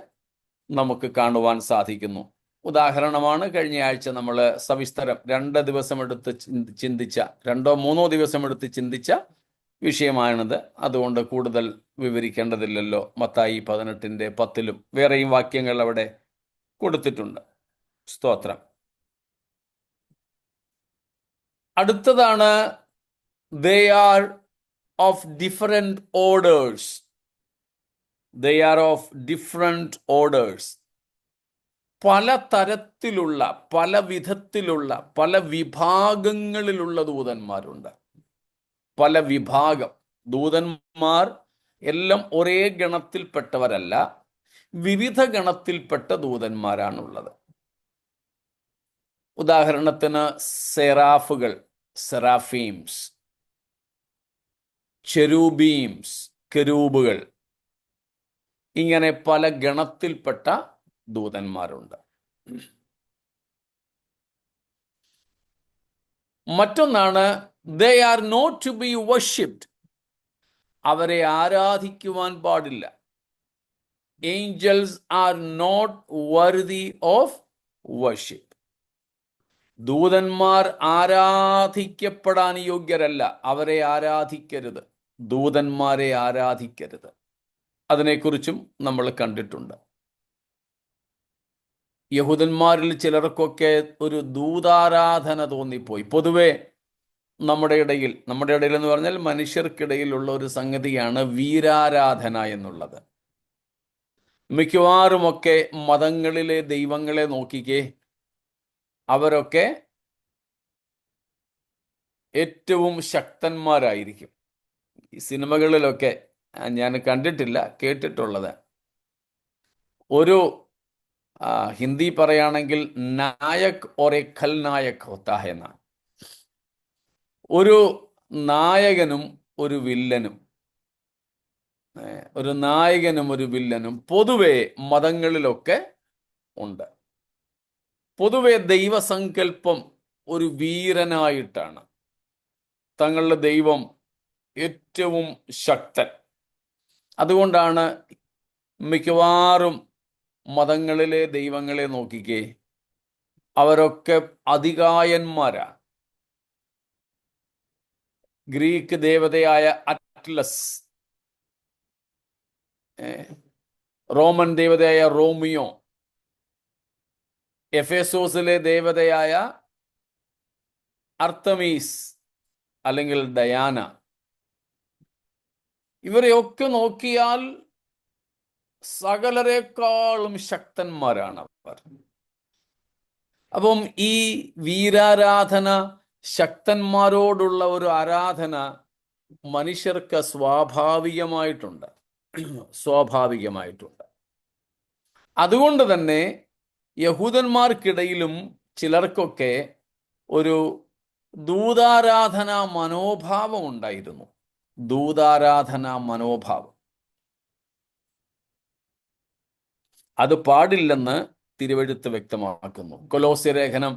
നമുക്ക് കാണുവാൻ സാധിക്കുന്നു. ഉദാഹരണമാണ് കഴിഞ്ഞ ആഴ്ച നമ്മൾ സവിസ്തരം 2 ദിവസം എടുത്ത് ചിന്തിച്ച, 2-3 ദിവസം എടുത്ത് ചിന്തിച്ച വിഷയമാണിത്. അതുകൊണ്ട് കൂടുതൽ വിവരിക്കേണ്ടതില്ലല്ലോ. മത്തായി 18:10 വേറെയും വാക്യങ്ങൾ അവിടെ കൊടുത്തിട്ടുണ്ട്. സ്തോത്രം. അടുത്തതാണ്, they are of different orders. They are of different orders. പല തരത്തിലുള്ള, പല വിധത്തിലുള്ള, പല വിഭാഗങ്ങളിലുള്ള ദൂതന്മാരുണ്ട്. പല വിഭാഗം ദൂതന്മാർ എല്ലാം ഒരേ ഗണത്തിൽപ്പെട്ടവരല്ല, വിവിധ ഗണത്തിൽപ്പെട്ട ദൂതന്മാരാണുള്ളത്. ഉദാഹരണത്തിന് സെറാഫുകൾ, സെറാഫീംസ്, ചെരൂബീംസ്, കെരൂബുകൾ, ഇങ്ങനെ പല ഗണത്തിൽപ്പെട്ട ദൂതന്മാരുണ്ട്. മറ്റൊന്നാണ് they are not to be worshipped. അവരെ ആരാധിക്കുവാൻ പാടില്ല. Angels are not worthy of worship. ദൂതന്മാർ ആരാധിക്കപ്പെടാൻ യോഗ്യരല്ല. അവരെ ആരാധിക്കരുത്. ദൂതന്മാരെ ആരാധിക്കരുത്. അതിനെക്കുറിച്ചും നമ്മൾ കണ്ടിട്ടുണ്ട്. യഹൂദന്മാരിൽ ചിലർക്കൊക്കെ ഒരു ദൂതാരാധന തോന്നിപ്പോയി. പൊതുവെ നമ്മുടെ ഇടയിൽ എന്ന് പറഞ്ഞാൽ മനുഷ്യർക്കിടയിലുള്ള ഒരു സംഗതിയാണ് വീരാരാധന എന്നുള്ളത്. മിക്കവാറുമൊക്കെ മതങ്ങളിലെ ദൈവങ്ങളെ നോക്കിക്കേ, അവരൊക്കെ ഏറ്റവും ശക്തന്മാരായിരിക്കും. ഈ സിനിമകളിലൊക്കെ ഞാൻ കണ്ടിട്ടില്ല, കേട്ടിട്ടുള്ളത്. ഒരു ഹിന്ദി പറയുകയാണെങ്കിൽ നായക് ഒരേ ഖൽനായക് ഹോത്താ ഹെ എന്നാണ്. ഒരു നായകനും ഒരു വില്ലനും, ഒരു നായകനും ഒരു വില്ലനും പൊതുവെ മതങ്ങളിലൊക്കെ ഉണ്ട്. പൊതുവെ ദൈവസങ്കല്പം ഒരു വീരനായിട്ടാണ്. തങ്ങളുടെ ദൈവം ഏറ്റവും ശക്തൻ. അതുകൊണ്ടാണ് മിക്കവാറും മതങ്ങളിലെ ദൈവങ്ങളെ നോക്കിക്കേ, അവരൊക്കെ അതികായന്മാരാണ്. ഗ്രീക്ക് ദേവതയായ അറ്റ്ലസ്, റോമൻ ദേവതയായ റോമിയോ, എഫേസോസിലെ ദേവതയായ അർത്തമീസ് അല്ലെങ്കിൽ ഡയാന, ഇവരെയൊക്കെ നോക്കിയാൽ സകലരെക്കാളും ശക്തന്മാരാണ് അവർ. അപ്പം ഈ വീരാരാധന, ശക്തന്മാരോടുള്ള ഒരു ആരാധന മനുഷ്യർക്ക് സ്വാഭാവികമായിട്ടുണ്ട്. അതുകൊണ്ട് തന്നെ യഹൂദന്മാർക്കിടയിലും ചിലർക്കൊക്കെ ഒരു ദൂതാരാധനാ മനോഭാവം ഉണ്ടായിരുന്നു. ദൂതാരാധനാ മനോഭാവം അത് പാടില്ലെന്ന് തിരുവെഴുത്ത് വ്യക്തമാക്കുന്നു. കൊലോസ്യലേഖനം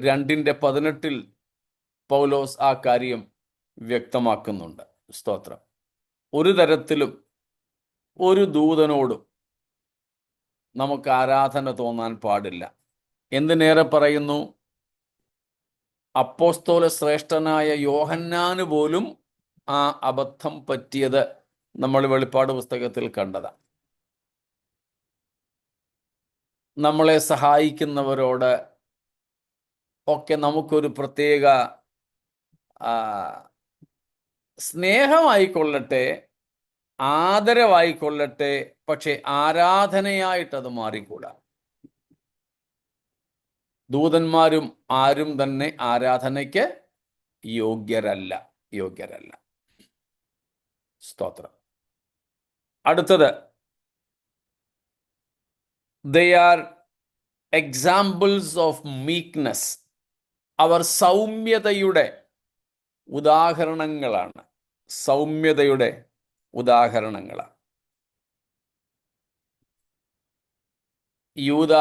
2:18 പൗലോസ് ആ കാര്യം വ്യക്തമാക്കുന്നുണ്ട്. സ്തോത്രം. ഒരു തരത്തിലും ഒരു ദൂതനോടും നമുക്ക് ആരാധന തോന്നാൻ പാടില്ല. എന്തിനേറെ പറയുന്നു, അപ്പോസ്തോല ശ്രേഷ്ഠനായ യോഹന്നാന് പോലും ആ അബദ്ധം പറ്റിയത് നമ്മൾ വെളിപ്പാട് പുസ്തകത്തിൽ കണ്ടതാണ്. നമ്മളെ സഹായിക്കുന്നവരോട് ഒക്കെ നമുക്കൊരു പ്രത്യേക സ്നേഹമായിക്കൊള്ളട്ടെ, ആദരവായിക്കൊള്ളട്ടെ, പക്ഷെ ആരാധനയായിട്ടത് മാറിക്കൂടാ. ദൂതന്മാരും ആരും തന്നെ ആരാധനയ്ക്ക് യോഗ്യരല്ല. സ്തോത്രം. അടുത്തത്, they are examples of meekness. അവർ സൗമ്യതയുടെ ഉദാഹരണങ്ങളാണ്. യൂദ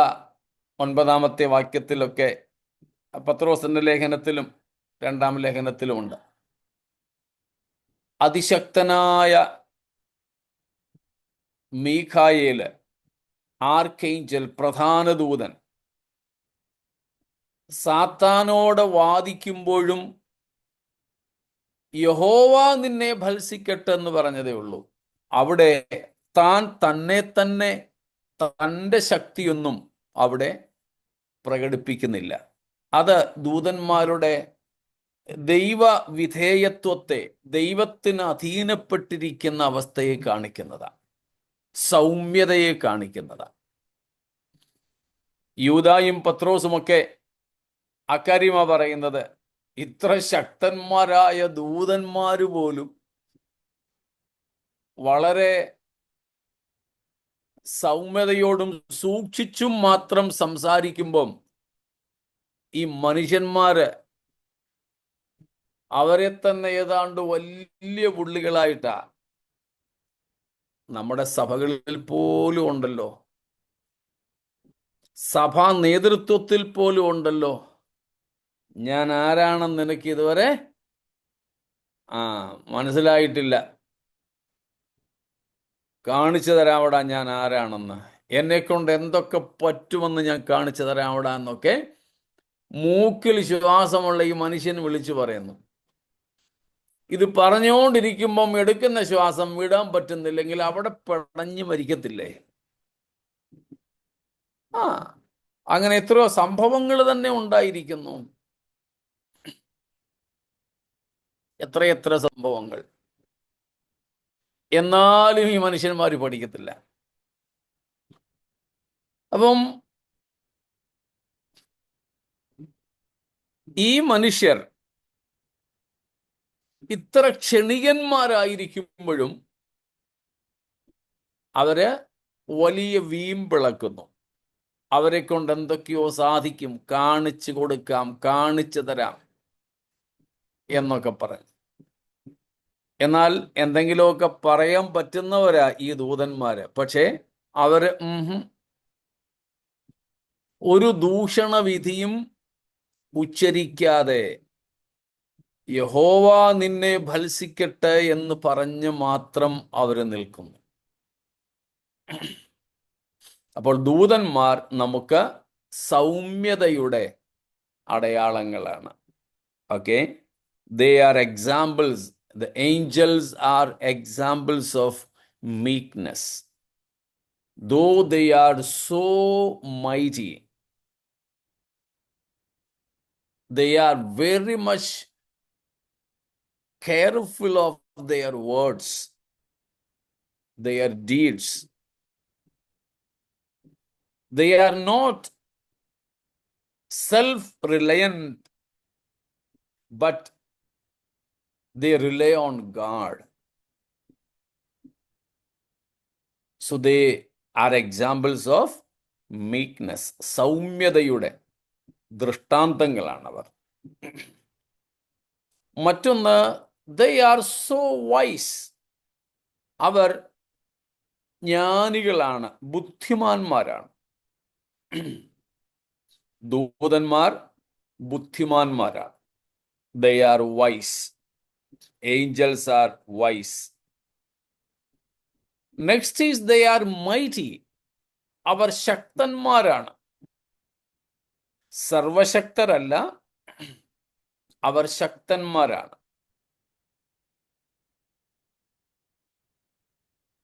9-ാമത്തെ വാക്യത്തിലൊക്കെ, പത്രോസിന്റെ ലേഖനത്തിലും 2-ാം ലേഖനത്തിലുമുണ്ട്. അതിശക്തനായ മീഖായേല്, ആർക്കേഞ്ചൽ, പ്രധാന ദൂതൻ, സാത്താനോട് വാദിക്കുമ്പോഴും യഹോവ നിന്നെ ഭത്സിക്കട്ടെ എന്ന് പറഞ്ഞതേ ഉള്ളൂ. അവിടെ താൻ തന്നെ തൻ്റെ ശക്തിയൊന്നും അവിടെ പ്രകടിപ്പിക്കുന്നില്ല. അത് ദൂതന്മാരുടെ ദൈവവിധേയത്വത്തെ, ദൈവത്തിന് അധീനപ്പെട്ടിരിക്കുന്ന അവസ്ഥയെ കാണിക്കുന്നതാണ്, സൗമ്യതയെ കാണിക്കുന്നതാണ്. യൂദായും പത്രോസുമൊക്കെ അക്കാര്യമാ പറയുന്നത്. ഇത്ര ശക്തന്മാരായ ദൂതന്മാര് പോലും വളരെ സൗമ്യതയോടും സൂക്ഷിച്ചും മാത്രം സംസാരിക്കുമ്പം ഈ മനുഷ്യന്മാര് അവരെ തന്നെ ഏതാണ്ട് വലിയ പുള്ളികളായിട്ടാ. നമ്മുടെ സഭകളിൽ പോലും ഉണ്ടല്ലോ, സഭാ നേതൃത്വത്തിൽ പോലും ഉണ്ടല്ലോ, ഞാൻ ആരാണെന്ന് നിനക്ക് ഇതുവരെ മനസ്സിലായിട്ടില്ല. കാണിച്ചു തരാവിടാ ഞാൻ ആരാണെന്ന്. എന്നെക്കൊണ്ട് എന്തൊക്കെ പറ്റുമെന്ന് ഞാൻ കാണിച്ചു തരാവിടാ എന്നൊക്കെ മൂക്കിൽ ശ്വാസമുള്ള ഈ മനുഷ്യൻ വിളിച്ചു പറയുന്നു. ഇത് പറഞ്ഞുകൊണ്ടിരിക്കുമ്പം എടുക്കുന്ന ശ്വാസം വിടാൻ പറ്റുന്നില്ലെങ്കിൽ അവിടെ പിടഞ്ഞു മരിക്കത്തില്ലേ? അങ്ങനെ എത്രയോ സംഭവങ്ങൾ തന്നെ ഉണ്ടായിരിക്കുന്നു. എത്രയെത്ര സംഭവങ്ങൾ. എന്നാലും ഈ മനുഷ്യന്മാർ പഠിക്കത്തില്ല. അപ്പം ഈ മനുഷ്യർ ഇത്ര ക്ഷണികന്മാരായിരിക്കുമ്പോഴും അവര് വലിയ വീമ്പിളക്കുന്നു. അവരെ കൊണ്ട് എന്തൊക്കെയോ സാധിക്കും, കാണിച്ചു കൊടുക്കാം, കാണിച്ചു തരാം എന്നൊക്കെ പറയും. എന്നാൽ എന്തെങ്കിലുമൊക്കെ പറയാൻ പറ്റുന്നവരാ ഈ ദൂതന്മാര്. പക്ഷേ അവര് ഒരു ദൂഷണവിധിയും ഉച്ചരിക്കാതെ യഹോവ നിന്നെ ഭത്സിക്കട്ടെ എന്ന് പറഞ്ഞ് മാത്രം അവര് നിൽക്കുന്നു. അപ്പോൾ ദൂതന്മാർ നമുക്ക് സൗമ്യതയുടെ അടയാളങ്ങളാണ്. Okay, they are examples. The angels are examples of meekness. Though they are so mighty, they are very much careful of their words, their deeds. They are not self-reliant, but they rely on God. So they are examples of meekness. സൗമ്യതയുടെ ദൃഷ്ടാന്തങ്ങളാണവർ. മറ്റൊന്ന്, they are so wise. അവർ ജ്ഞാനികളാണ്, ബുദ്ധിമാന്മാരാണ്. ദൂതന്മാർ ബുദ്ധിമാന്മാരാണ്. They are wise. Angels are wise. Next is they are mighty. അവർ ശക്തന്മാരാണ്. സർവശക്തരല്ല, അവർ ശക്തന്മാരാണ്.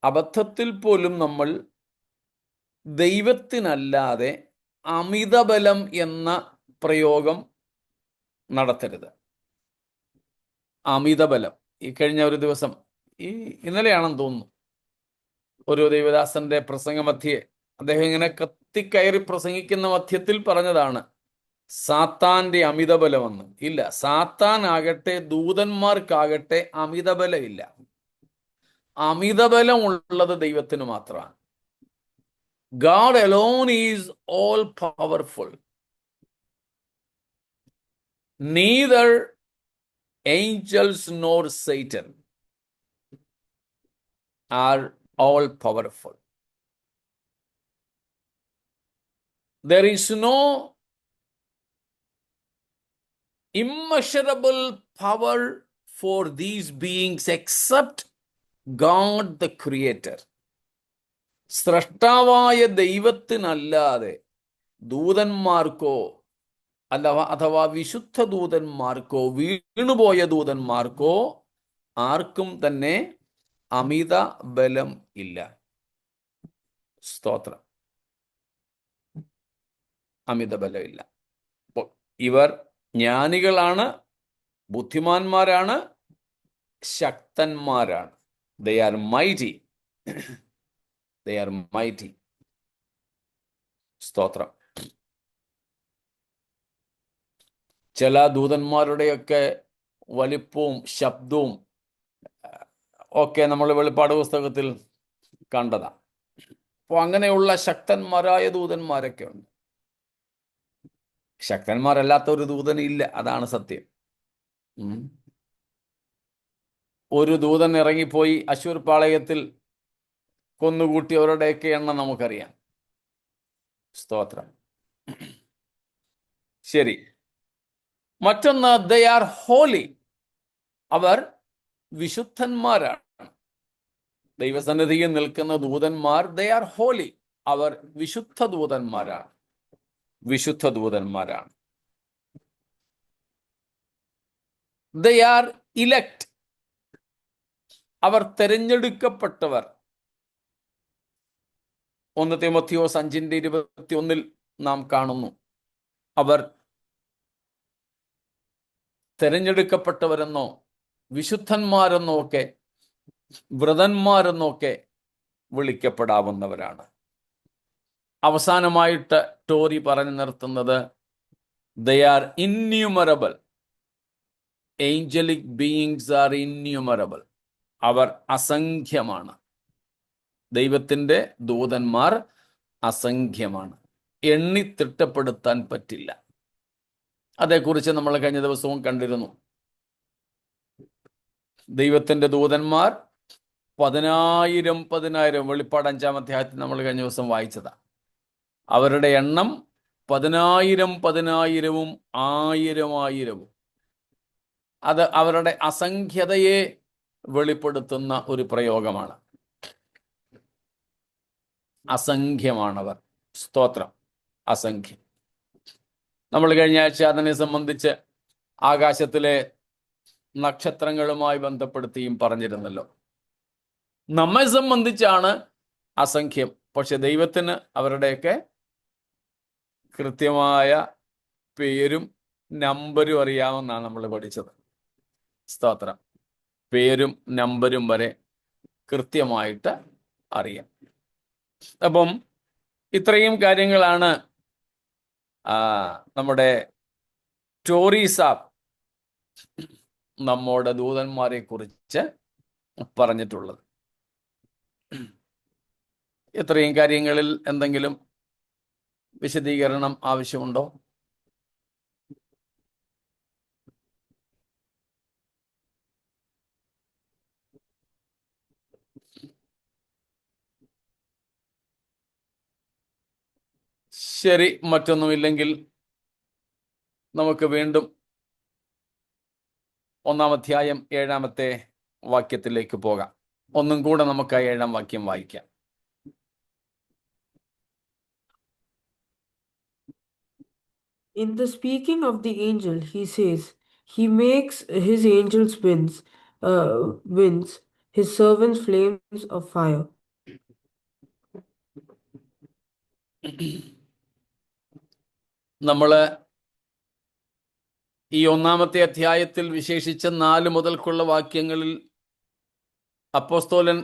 അബദ്ധത്തിൽ പോലും നമ്മൾ ദൈവത്തിനല്ലാതെ അമിതബലം എന്ന പ്രയോഗം നടത്തരുത്. അമിതബലം. ഈ കഴിഞ്ഞ ഒരു ദിവസം, ഇന്നലെയാണെന്ന് തോന്നുന്നു, ഒരു ദൈവദാസന്റെ പ്രസംഗമധ്യേ അദ്ദേഹം ഇങ്ങനെ കത്തിക്കയറി പ്രസംഗിക്കുന്ന മധ്യത്തിൽ പറഞ്ഞതാണ് സാത്താന്റെ അമിതബലമെന്ന്. ഇല്ല, സാത്താനാകട്ടെ ദൂതന്മാർക്കാകട്ടെ അമിതബലം ഇല്ല. അമിതബലം ഉള്ളത് ദൈവത്തിന് മാത്രമാണ്. God alone is all powerful. Neither angels nor Satan are all powerful. There is no immeasurable power for these beings except God the Creator. സ്രഷ്ടാവായ ദൈവത്തിനല്ലാതെ ദൂതന്മാർക്കോ അഥവാ വിശുദ്ധ ദൂതന്മാർക്കോ വീണുപോയ ദൂതന്മാർക്കോ ആർക്കും തന്നെ അമിത ബലം ഇല്ല. സ്തോത്രം. അമിത ബലം ഇല്ല. അപ്പോൾ ഇവർ ജ്ഞാനികളാണ്, ബുദ്ധിമാന്മാരാണ്, ശക്തന്മാരാണ്. They are mighty. They are mighty. സ്തോത്രം. ചില ദൂതന്മാരുടെയൊക്കെ വലിപ്പവും ശബ്ദവും ഒക്കെ നമ്മൾ വെളിപ്പാട് പുസ്തകത്തിൽ കണ്ടതാ. അപ്പോൾ അങ്ങനെയുള്ള ശക്തന്മാരായ ദൂതന്മാരൊക്കെ ഉണ്ട്. ശക്തന്മാരല്ലാത്ത ഒരു ദൂതൻ ഇല്ല, അതാണ് സത്യം. ഒരു ദൂതൻ ഇറങ്ങിപ്പോയി അശൂർ പാളയത്തിൽ കൊന്നുകൂട്ടിയവരുടെയൊക്കെ എണ്ണം നമുക്കറിയാം. സ്തോത്രം. ശരി, മറ്റൊന്ന്, ദേ ആർ ഹോലി, അവർ വിശുദ്ധന്മാരാണ്. ദൈവസന്നിധിയിൽ നിൽക്കുന്ന ദൂതന്മാർ, ദേ ആർ ഹോലി, അവർ വിശുദ്ധ ദൂതന്മാരാണ്. വിശുദ്ധ ദൂതന്മാരാണ്. ദേ ആർ ഇലക്ട്, അവർ തെരഞ്ഞെടുക്കപ്പെട്ടവർ. 1 തീമോഥെയോസ് 5:21 നാം കാണുന്നു, അവർ തെരഞ്ഞെടുക്കപ്പെട്ടവരെന്നോ വിശുദ്ധന്മാരെന്നോ ഒക്കെ വ്രതന്മാരെന്നോ ഒക്കെ വിളിക്കപ്പെടാവുന്നവരാണ്. അവസാനമായിട്ട് ടോറി പറഞ്ഞു നിർത്തുന്നത്, they are innumerable, angelic beings are innumerable, അവർ അസംഖ്യമാണ്. ദൈവത്തിൻ്റെ ദൂതന്മാർ അസംഖ്യമാണ്, എണ്ണി തിട്ടപ്പെടുത്താൻ പറ്റില്ല. അതേക്കുറിച്ച് നമ്മൾ കഴിഞ്ഞ ദിവസവും കണ്ടിരുന്നു. ദൈവത്തിൻ്റെ ദൂതന്മാർ 10,000 വെളിപ്പാട് 5-ാം അധ്യായത്തിൽ നമ്മൾ കഴിഞ്ഞ ദിവസം വായിച്ചതാ. അവരുടെ എണ്ണം 10,000 10,000 അത് അവരുടെ അസംഖ്യതയെ വെളിപ്പെടുത്തുന്ന ഒരു പ്രയോഗമാണ്. അസംഖ്യമാണവർ. സ്തോത്രം. അസംഖ്യം. നമ്മൾ കഴിഞ്ഞ ആഴ്ച അതിനെ സംബന്ധിച്ച് ആകാശത്തിലെ നക്ഷത്രങ്ങളുമായി ബന്ധപ്പെടുത്തിയും പറഞ്ഞിരുന്നല്ലോ. നമ്മെ സംബന്ധിച്ചാണ് അസംഖ്യം, പക്ഷെ ദൈവത്തിന് അവരുടെയൊക്കെ കൃത്യമായ പേരും നമ്പരും അറിയാമെന്നാണ് നമ്മൾ പഠിച്ചത്. സ്തോത്രം. പേരും നമ്പരും വരെ കൃത്യമായിട്ട് അറിയാം. അപ്പം ഇത്രയും കാര്യങ്ങളാണ് നമ്മുടെ ടോറി സാബ് നമ്മോട് ദൂതന്മാരെ കുറിച്ച് പറഞ്ഞിട്ടുള്ളത്. ഇത്രയും കാര്യങ്ങളിൽ എന്തെങ്കിലും വിശദീകരണം ആവശ്യമുണ്ടോ? ശരി, മറ്റൊന്നുമില്ലെങ്കിൽ നമുക്ക് വീണ്ടും 1-ാം അധ്യായം 7-ാമത്തെ വാക്യത്തിലേക്ക് പോകാം. ഒന്നും കൂടെ നമുക്ക് ആ 7-ാം വാക്യം വായിക്കാം. In the speaking of the angel, he says, he makes his angels winds, his servants flames of fire. നമ്മള് ഈ 1-ാമത്തെ അധ്യായത്തിൽ വിശേഷിച്ച് 4 മുതൽക്കുള്ള വാക്യങ്ങളിൽ അപ്പോസ്തലൻ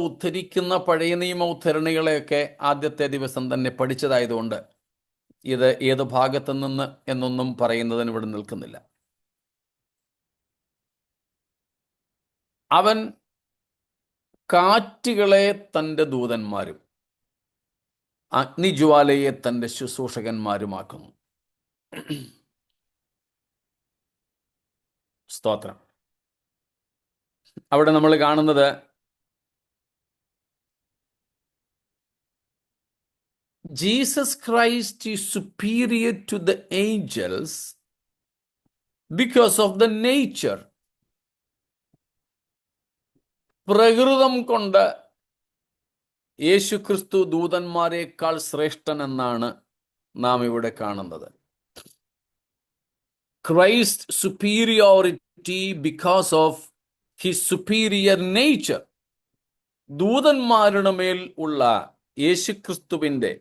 ഉദ്ധരിക്കുന്ന പഴയ നിയമ ഉദ്ധരണികളെയൊക്കെ ആദ്യത്തെ ദിവസം തന്നെ പഠിച്ചതായതുകൊണ്ട് ഇത് ഏത് ഭാഗത്തു നിന്ന് എന്നൊന്നും പറയുന്നതിന് ഇവിടെ നിൽക്കുന്നില്ല. അവൻ കാറ്റുകളെ തൻ്റെ ദൂതന്മാരും അഗ്നിജ്വാലയെ തൻ്റെ ശുശ്രൂഷകന്മാരുമാക്കുന്നു. സ്തോത്രം. അവിടെ നമ്മൾ കാണുന്നത് Jesus Christ is superior to the angels because of the nature. പ്രകൃതം കൊണ്ട് യേശുക്രിസ്തു ദൂതന്മാരെക്കാൾ ശ്രേഷ്ഠൻ എന്നാണ് നാം ഇവിടെ കാണുന്നത്. Christ superiority because of his superior nature. ദൂതന്മാരുടെ മേൽ ഉള്ള യേശുക്രിസ്തുവിൻ്റെ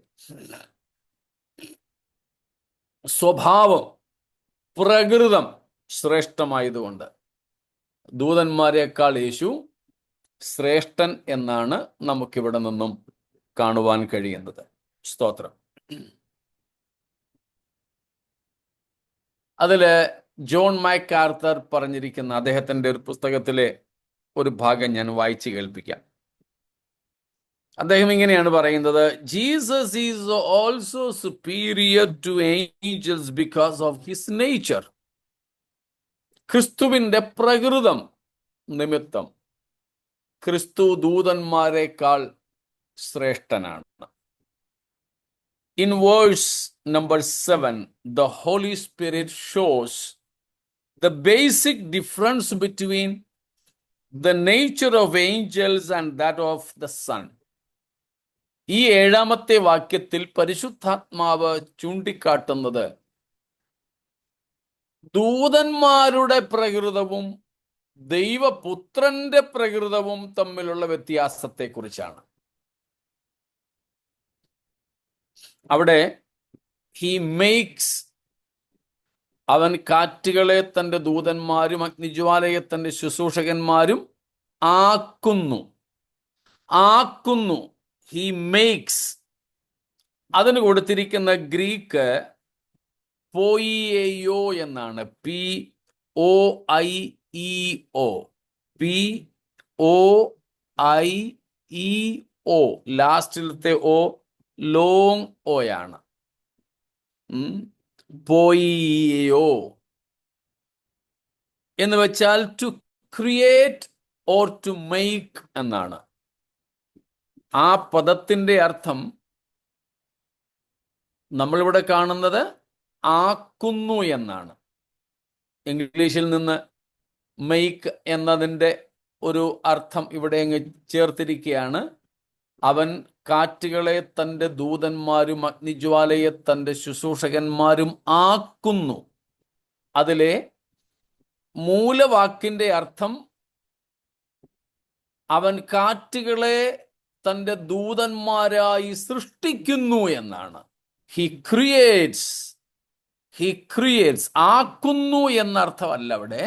സ്വഭാവം, പ്രകൃതം ശ്രേഷ്ഠമായതുകൊണ്ട് ദൂതന്മാരെക്കാൾ യേശു ശ്രേഷ്ഠൻ എന്നാണ് നമുക്കിവിടെ നിന്നും കാണുവാൻ കഴിയുന്നത്. സ്തോത്രം. അതില് ജോൺ മാക്കാർത്തർ പറഞ്ഞിരിക്കുന്ന അദ്ദേഹത്തിൻ്റെ ഒരു പുസ്തകത്തിലെ ഒരു ഭാഗം ഞാൻ വായിച്ചു കേൾപ്പിക്കാം. അദ്ദേഹം ഇങ്ങനെയാണ് പറയുന്നത്: Jesus is also superior to angels because of his nature. ക്രിസ്തുവിൻ്റെ പ്രകൃതം നിമിത്തം ക്രിസ്തു ദൂതന്മാരെക്കാൾ ശ്രേഷ്ഠനാണ്. In verse number 7, the Holy Spirit shows the basic difference between the nature of angels and that of the Son. ഈ 7-ാമത്തെ വാക്യത്തിൽ പരിശുദ്ധാത്മാവ് ചൂണ്ടിക്കാട്ടുന്നത് ദൂതന്മാരുടെ പ്രകൃതവും ദൈവപുത്രന്റെ പ്രകൃതവും തമ്മിലുള്ള വ്യത്യാസത്തെക്കുറിച്ചാണ്. അവിടെ ഹി മേക്സ്, അവൻ കാറ്റുകളെ തൻ്റെ ദൂതന്മാരും അഗ്നിജ്വാലയെ തൻ്റെ ശുശ്രൂഷകന്മാരും ആക്കുന്നു. He makes. അതിന് കൊടുത്തിരിക്കുന്ന ഗ്രീക്ക് പോയിയോ എന്നാണ്. POIEO. POIEO. ലാസ്റ്റിലത്തെ O ലോങ് ഓയാണ്. പോയിയോ എന്ന് വെച്ചാൽ to create or to make എന്നാണ്. ആ പദത്തിന്റെ അർത്ഥം നമ്മളിവിടെ കാണുന്നത് ആക്കുന്നു എന്നാണ്. ഇംഗ്ലീഷിൽ നിന്ന് മെയ്ക്ക് എന്നതിൻ്റെ ഒരു അർത്ഥം ഇവിടെ അങ്ങ് ചേർത്തിരിക്കുകയാണ്. അവൻ കാറ്റുകളെ തൻ്റെ ദൂതന്മാരും അഗ്നിജ്വാലയെ തൻ്റെ ശുശ്രൂഷകന്മാരും ആക്കുന്നു. അതിലെ മൂലവാക്കിൻ്റെ അർത്ഥം അവൻ കാറ്റുകളെ തൻ്റെ ദൂതന്മാരായി സൃഷ്ടിക്കുന്നു എന്നാണ്. He creates. ആക്കുന്നു എന്നർത്ഥമല്ല അവിടെ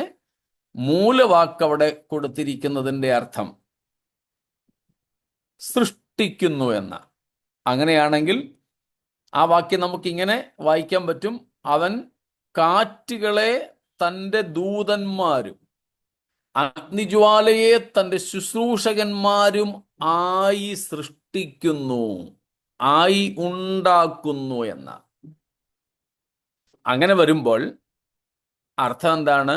മൂലവാക്ക് അവിടെ കൊടുത്തിരിക്കുന്നതിൻ്റെ അർത്ഥം സൃഷ്ടിക്കുന്നു എന്ന. അങ്ങനെയാണെങ്കിൽ ആ വാക്യം നമുക്കിങ്ങനെ വായിക്കാൻ പറ്റും: അവൻ കാറ്റുകളെ തൻ്റെ ദൂതന്മാരും അഗ്നിജ്വാലയെ തൻ്റെ ശുശ്രൂഷകന്മാരും ആയി സൃഷ്ടിക്കുന്നു, ആയി ഉണ്ടാക്കുന്നു എന്ന. അങ്ങനെ വരുമ്പോൾ അർത്ഥം എന്താണ്?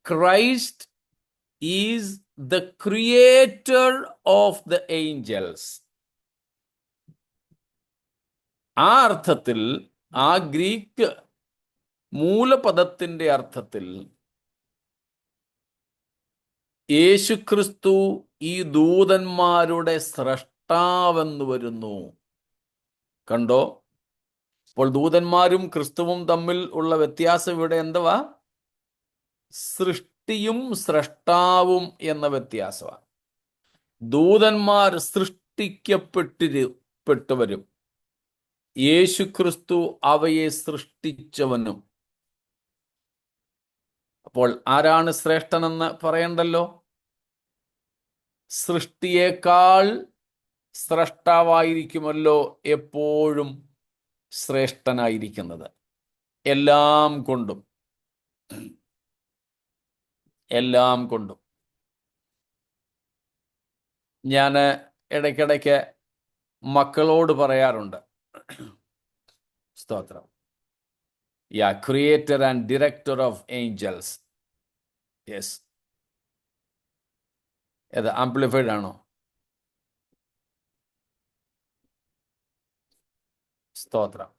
Christ is the creator of the angels. ആ അർത്ഥത്തിൽ, ആ ഗ്രീക്ക് മൂലപദത്തിന്റെ അർത്ഥത്തിൽ യേശുക്രിസ്തു ഈ ദൂതന്മാരുടെ സ്രഷ്ടാവെന്ന് വരുന്നു. കണ്ടോ? അപ്പോൾ ദൂതന്മാരും ക്രിസ്തുവും തമ്മിൽ ഉള്ള വ്യത്യാസം ഇവിടെ എന്തുവാ? സൃഷ്ടിയും സ്രഷ്ടാവും എന്ന വ്യത്യാസമാണ്. ദൂതന്മാർ സൃഷ്ടിക്കപ്പെട്ടവരും യേശുക്രിസ്തു അവയെ സൃഷ്ടിച്ചവനും. അപ്പോൾ ആരാണ് ശ്രേഷ്ഠനെന്ന് പറയണ്ടല്ലോ? സൃഷ്ടിയേക്കാൾ സ്രഷ്ടാവായിരിക്കുമല്ലോ എപ്പോഴും ശ്രേഷ്ഠനായിരിക്കുന്നത്. എല്ലാം കൊണ്ടും. ഞാൻ ഇടയ്ക്കിടയ്ക്ക് മക്കളോട് പറയാറുണ്ട്, സ്തോത്രം, creator and director of angels. Yes, അത് ആംപ്ലിഫൈഡ് ആണോ? സ്തോത്രം.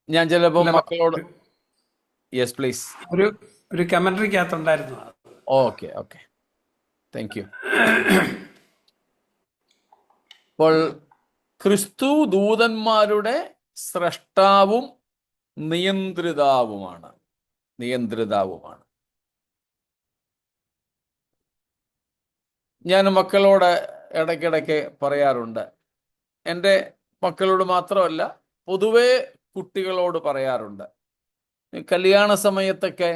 ഞാൻ ചിലപ്പോൾ മക്കളോട്, യെസ് പ്ലീസ്, ഒരു കമന്ററിക്കകത്തുണ്ടായിരുന്നു. Okay, thank you. അപ്പോൾ ക്രിസ്തു ദൂതന്മാരുടെ സ്രഷ്ടാവും നിയന്ത്രിതാവുമാണ്. ഞാൻ മക്കളോട് ഇടയ്ക്കിടയ്ക്ക് പറയാറുണ്ട്, എൻ്റെ മക്കളോട് മാത്രമല്ല പൊതുവെ കുട്ടികളോട് പറയാറുണ്ട്. കല്യാണ സമയത്തൊക്കെ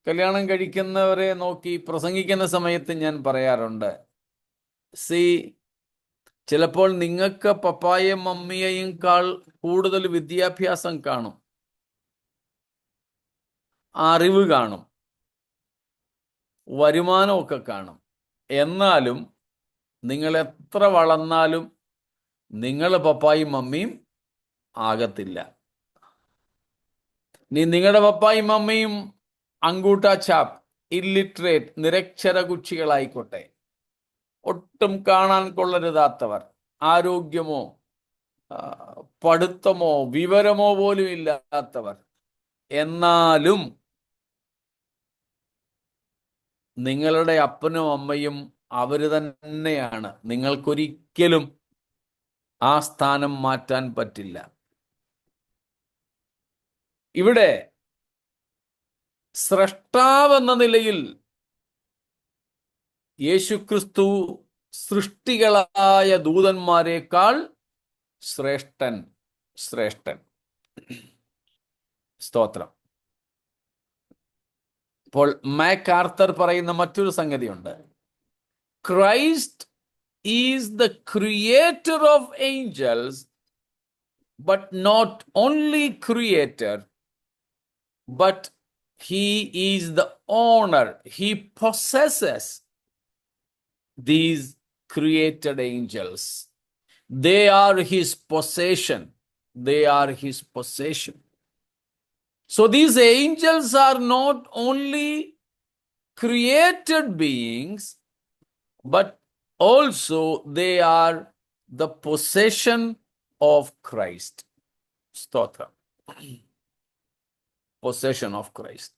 കല്യാണം കഴിക്കുന്നവരെ നോക്കി പ്രസംഗിക്കുന്ന സമയത്ത് ഞാൻ പറയാറുണ്ട്, ചിലപ്പോൾ നിങ്ങൾക്ക് പപ്പായെയും മമ്മിയെയും കൂടുതൽ വിദ്യാഭ്യാസം കാണും, അറിവ് കാണും, വരുമാനമൊക്കെ കാണും. എന്നാലും നിങ്ങൾ എത്ര വളർന്നാലും നിങ്ങൾ പപ്പായും മമ്മിയും ആകത്തില്ല. നിങ്ങളുടെ പപ്പായും മമ്മിയും അങ്കൂട്ട ചാപ്പ്, ഇല്ലിറ്ററേറ്റ്, നിരക്ഷര കുച്ചികളായിക്കോട്ടെ, ഒട്ടും കാണാൻ കൊള്ളരുതാത്തവർ, ആരോഗ്യമോ ആ, പഠിത്തമോ വിവരമോ പോലും ഇല്ലാത്തവർ, എന്നാലും നിങ്ങളുടെ അപ്പനും അമ്മയും അവര് തന്നെയാണ്. നിങ്ങൾക്കൊരിക്കലും ആ സ്ഥാനം മാറ്റാൻ പറ്റില്ല. ഇവിടെ സ്രഷ്ടാവെന്ന നിലയിൽ യേശുക്രിസ്തു സൃഷ്ടികളായ ദൂതന്മാരെക്കാൾ ശ്രേഷ്ഠൻ. ശ്രേഷ്ഠൻ. സ്തോത്രം. ഇപ്പോൾ മാക് ആർത്തർ പറയുന്ന മറ്റൊരു സംഗതിയുണ്ട്. Christ is the creator of angels, but not only creator, but he is the owner. He possesses these created angels. They are his possession. They are his possession. So these angels are not only created beings, but also they are the possession of Christ. Stotra. Possession of Christ.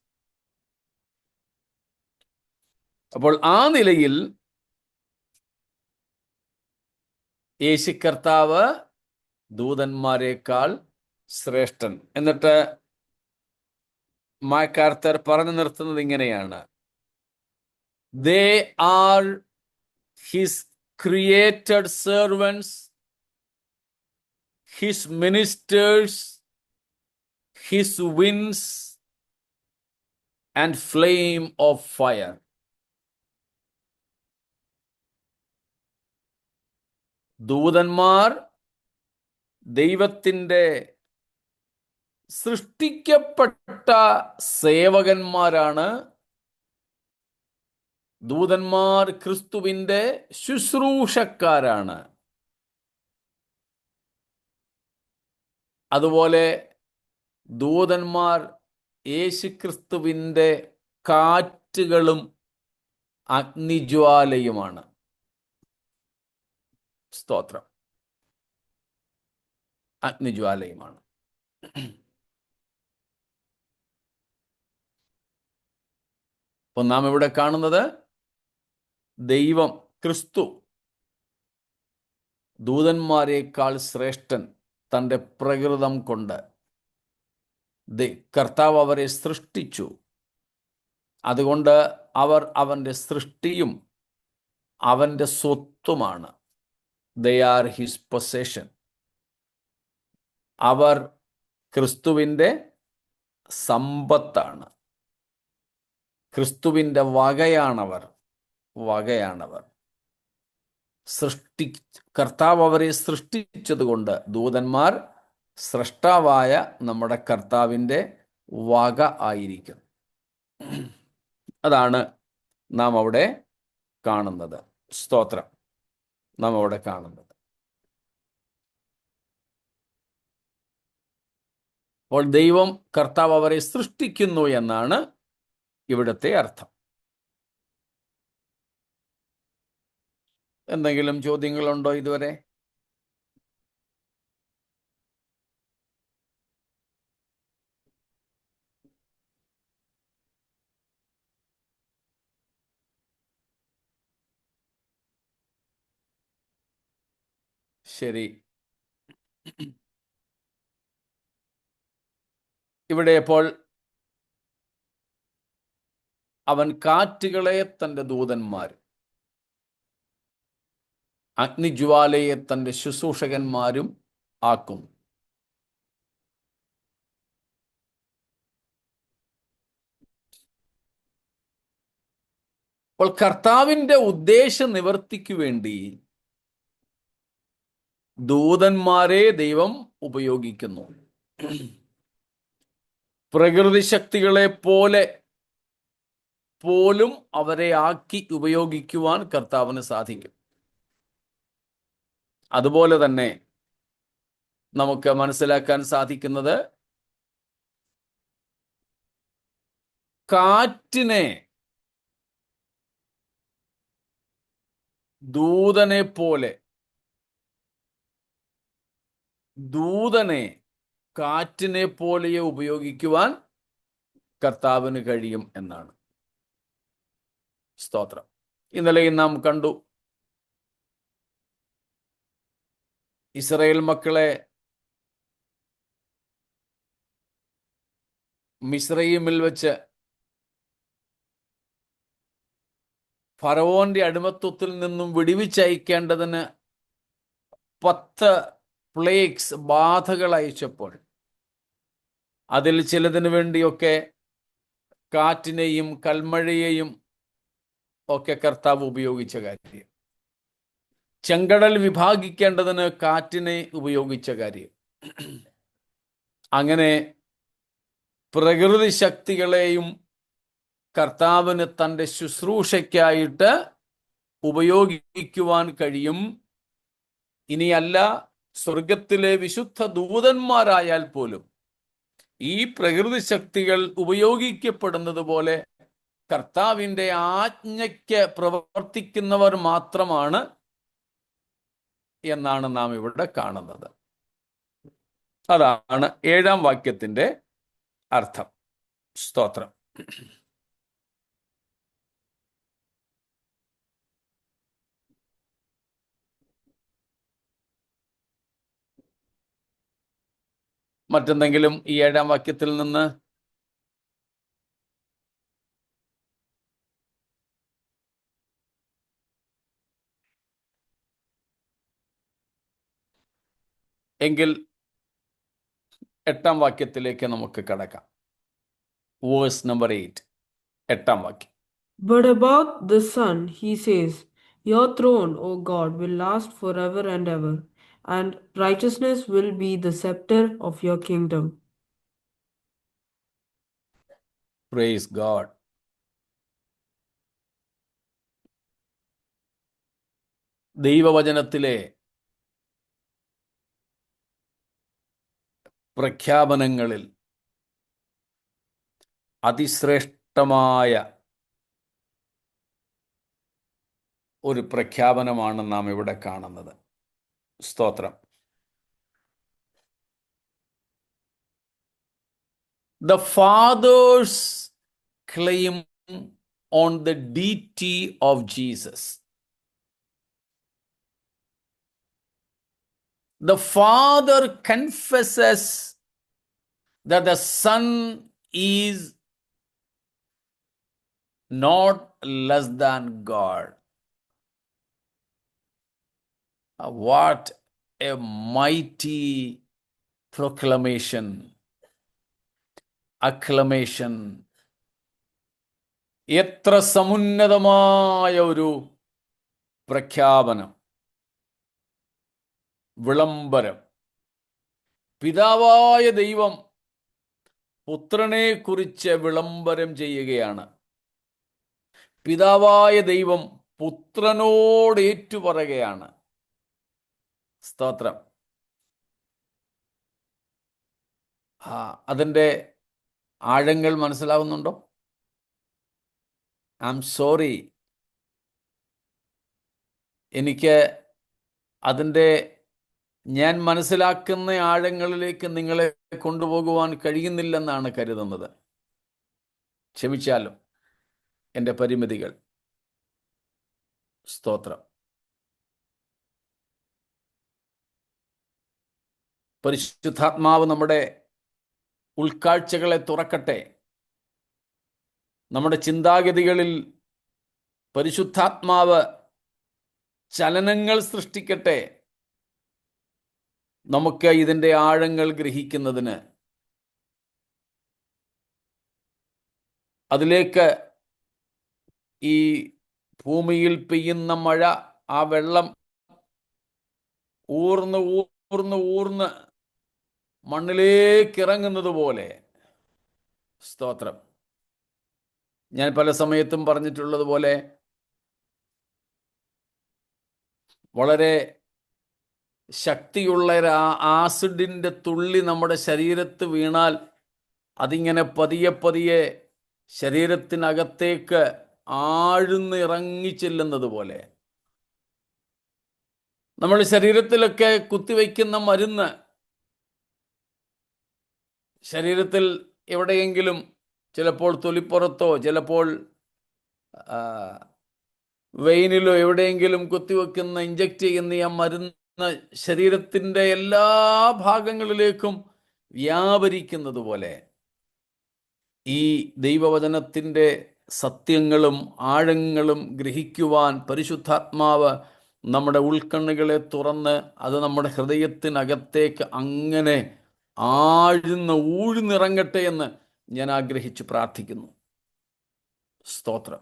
അപ്പോൾ ആ നിലയിൽ യേശു കർത്താവ് ദൂതന്മാരെക്കാൾ ശ്രേഷ്ഠൻ. എന്നിട്ട് മാക്കാർത്തർ പറഞ്ഞു നിർത്തുന്നത് ഇങ്ങനെയാണ്: They are his created servants, his ministers, his winds and flame of fire. ദൂതന്മാർ ദൈവത്തിൻ്റെ സൃഷ്ടിക്കപ്പെട്ട സേവകന്മാരാണ്. ദൂതന്മാർ ക്രിസ്തുവിൻ്റെ ശുശ്രൂഷക്കാരാണ്. അതുപോലെ ദൂതന്മാർ യേശുക്രിസ്തുവിൻ്റെ കാറ്റുകളും അഗ്നിജ്വാലയുമാണ്. സ്തോത്രം. അഗ്നിജ്വാലയുമാണ്. അപ്പോൾ നാം ഇവിടെ കാണുന്നത് ദൈവം ക്രിസ്തു ദൂതന്മാരെക്കാൾ ശ്രേഷ്ഠൻ തൻ്റെ പ്രകൃതം കൊണ്ട്. കർത്താവ് അവരെ സൃഷ്ടിച്ചു. അതുകൊണ്ട് അവർ അവൻ്റെ സൃഷ്ടിയും അവൻ്റെ സ്വത്തുമാണ്. They are his possession. അവർ ക്രിസ്തുവിൻ്റെ സമ്പത്താണ്. ക്രിസ്തുവിൻ്റെ വകയാണവർ. കർത്താവ് അവരെ സൃഷ്ടിച്ചതുകൊണ്ട് ദൂതന്മാർ സ്രഷ്ടാവായ നമ്മുടെ കർത്താവിൻ്റെ വക ആയിരിക്കും. അതാണ് നാം അവിടെ കാണുന്നത്. സ്തോത്രം. നാം അവിടെ കാണുന്നത്. അപ്പോൾ ദൈവം കർത്താവ് അവരെ സൃഷ്ടിക്കുന്നു എന്നാണ് ഇവിടുത്തെ അർത്ഥം. എന്തെങ്കിലും ചോദ്യങ്ങളുണ്ടോ ഇതുവരെ? ശരി. ഇവിടെ ഇപ്പോൾ അവൻ കാറ്റുകളെ തൻ്റെ ദൂതന്മാർ, അഗ്നിജ്വാലയെ തൻ്റെ ശുശ്രൂഷകന്മാരും ആക്കും. അപ്പോൾ കർത്താവിൻ്റെ ഉദ്ദേശ നിവർത്തിക്ക് വേണ്ടി ദൂതന്മാരെ ദൈവം ഉപയോഗിക്കുന്നു. പ്രകൃതി ശക്തികളെ പോലെ പോലും അവരെ ആക്കി ഉപയോഗിക്കുവാൻ കർത്താവിന് സാധിക്കും. അതുപോലെ തന്നെ നമുക്ക് മനസ്സിലാക്കാൻ സാധിക്കുന്നത് കാറ്റിനെ ദൂതനെ പോലെ ദൂതനെ കാറ്റിനെ പോലെ ഉപയോഗിക്കുവാൻ കർത്താവിന് കഴിയും എന്നാണ്. സ്തോത്രം. ഇന്നലെയും നാം കണ്ടു, ഇസ്രായേൽ മക്കളെ മിസ്രയീമിൽ വെച്ച് ഫറവോന്റെ അടിമത്വത്തിൽ നിന്നും വിടുവിച്ചയക്കേണ്ടതിന് 10 പ്ലേഗ്സ്, ബാധകൾ അയച്ചപ്പോൾ അതിൽ ചിലതിനു വേണ്ടിയൊക്കെ കാറ്റിനെയും കൽമഴയെയും ഒക്കെ കർത്താവ് ഉപയോഗിച്ച കാര്യം, ചെങ്കടൽ വിഭാഗിക്കേണ്ടതിന് കാറ്റിനെ ഉപയോഗിച്ച കാര്യം, അങ്ങനെ പ്രകൃതി ശക്തികളെയും കർത്താവിന് തൻ്റെ ശുശ്രൂഷയ്ക്കായിട്ട് ഉപയോഗിക്കുവാൻ കഴിയും. ഇനിയല്ല, സ്വർഗത്തിലെ വിശുദ്ധ ദൂതന്മാരായാൽ പോലും ഈ പ്രകൃതി ശക്തികൾ ഉപയോഗിക്കപ്പെടുന്നത് പോലെ കർത്താവിൻ്റെ ആജ്ഞയ്ക്ക് പ്രവർത്തിക്കുന്നവർ മാത്രമാണ് എന്നാണ് നാം ഇവിടെ കാണുന്നത്. അതാണ് 7-ാം വാക്യത്തിൻ്റെ അർത്ഥം. സ്തോത്രം. മറ്റെന്തെങ്കിലും ഈ 7-ാം വാക്യത്തിൽ നിന്ന് എങ്കിൽ 8-ാം വാക്യത്തിലേക്ക് നമുക്ക് കടക്കാം. വേഴ്സ് നമ്പർ 8, 8-ാം വാക്യം. But about the Son, he says, Your throne, O God, will last forever and ever, and righteousness will be the scepter of your kingdom. Praise God. ദൈവവചനത്തിലെ പ്രഖ്യാപനങ്ങളിൽ അതിശ്രേഷ്ഠമായ ഒരു പ്രഖ്യാപനമാണ് നാം ഇവിടെ കാണുന്നത്. സ്തോത്രം. The Father's claim on the deity of Jesus. The Father confesses that the Son is not less than God. What a mighty proclamation, acclamation. എത്ര സമുന്നതമായ ഒരു പ്രഖ്യാപനം, വിളംബരം. പിതാവായ ദൈവം പുത്രനെ കുറിച്ച് വിളംബരം ചെയ്യുകയാണ്. പിതാവായ ദൈവം പുത്രനോട് ഏറ്റുപറയുകയാണ്. സ്തോത്രം. അതിൻ്റെ ആഴങ്ങൾ മനസ്സിലാവുന്നുണ്ടോ? ഐ ആം സോറി, എനിക്ക് അതിൻ്റെ ഞാൻ മനസ്സിലാക്കുന്ന ആഴങ്ങളിലേക്ക് നിങ്ങളെ കൊണ്ടുപോകുവാൻ കഴിയുന്നില്ലെന്നാണ് കരുതുന്നത്. ക്ഷമിച്ചാലും എൻ്റെ പരിമിതികൾ. സ്തോത്രം. പരിശുദ്ധാത്മാവ് നമ്മുടെ ഉൾക്കാഴ്ചകളെ തുറക്കട്ടെ. നമ്മുടെ ചിന്താഗതികളിൽ പരിശുദ്ധാത്മാവ് ചലനങ്ങൾ സൃഷ്ടിക്കട്ടെ. നമുക്ക് ഇതിൻ്റെ ആഴങ്ങൾ ഗ്രഹിക്കുന്നതിന്, അതിലേക്ക് ഈ ഭൂമിയിൽ പെയ്യുന്ന മഴ, ആ വെള്ളം ഊർന്ന് ഊർന്ന് ഊർന്ന് മണ്ണിലേക്ക് ഇറങ്ങുന്നത് പോലെ. സ്തോത്രം. ഞാൻ പല സമയത്തും പറഞ്ഞിട്ടുള്ളതുപോലെ വളരെ ശക്തിയുള്ള ആസിഡിൻ്റെ തുള്ളി നമ്മുടെ ശരീരത്ത് വീണാൽ അതിങ്ങനെ പതിയെ പതിയെ ശരീരത്തിനകത്തേക്ക് ആഴ്ന്ന് ഇറങ്ങിച്ചെല്ലുന്നത് പോലെ നമ്മൾ ശരീരത്തിലൊക്കെ കുത്തിവയ്ക്കുന്ന മരുന്ന് ശരീരത്തിൽ എവിടെയെങ്കിലും ചിലപ്പോൾ തൊലിപ്പുറത്തോ ചിലപ്പോൾ വെയിനിലോ എവിടെയെങ്കിലും കുത്തിവെക്കുന്ന ഇഞ്ചക്ട് ചെയ്യുന്ന ആ മരുന്ന് ശരീരത്തിൻ്റെ എല്ലാ ഭാഗങ്ങളിലേക്കും വ്യാപരിക്കുന്നത് പോലെ ഈ ദൈവവചനത്തിൻ്റെ സത്യങ്ങളും ആഴങ്ങളും ഗ്രഹിക്കുവാൻ പരിശുദ്ധാത്മാവ് നമ്മുടെ ഉൾക്കണ്ണുകളെ തുറന്ന് അത് നമ്മുടെ ഹൃദയത്തിനകത്തേക്ക് അങ്ങനെ ഊഴ്ന്നിറങ്ങട്ടെ എന്ന് ഞാൻ ആഗ്രഹിച്ചു പ്രാർത്ഥിക്കുന്നു. സ്തോത്രം.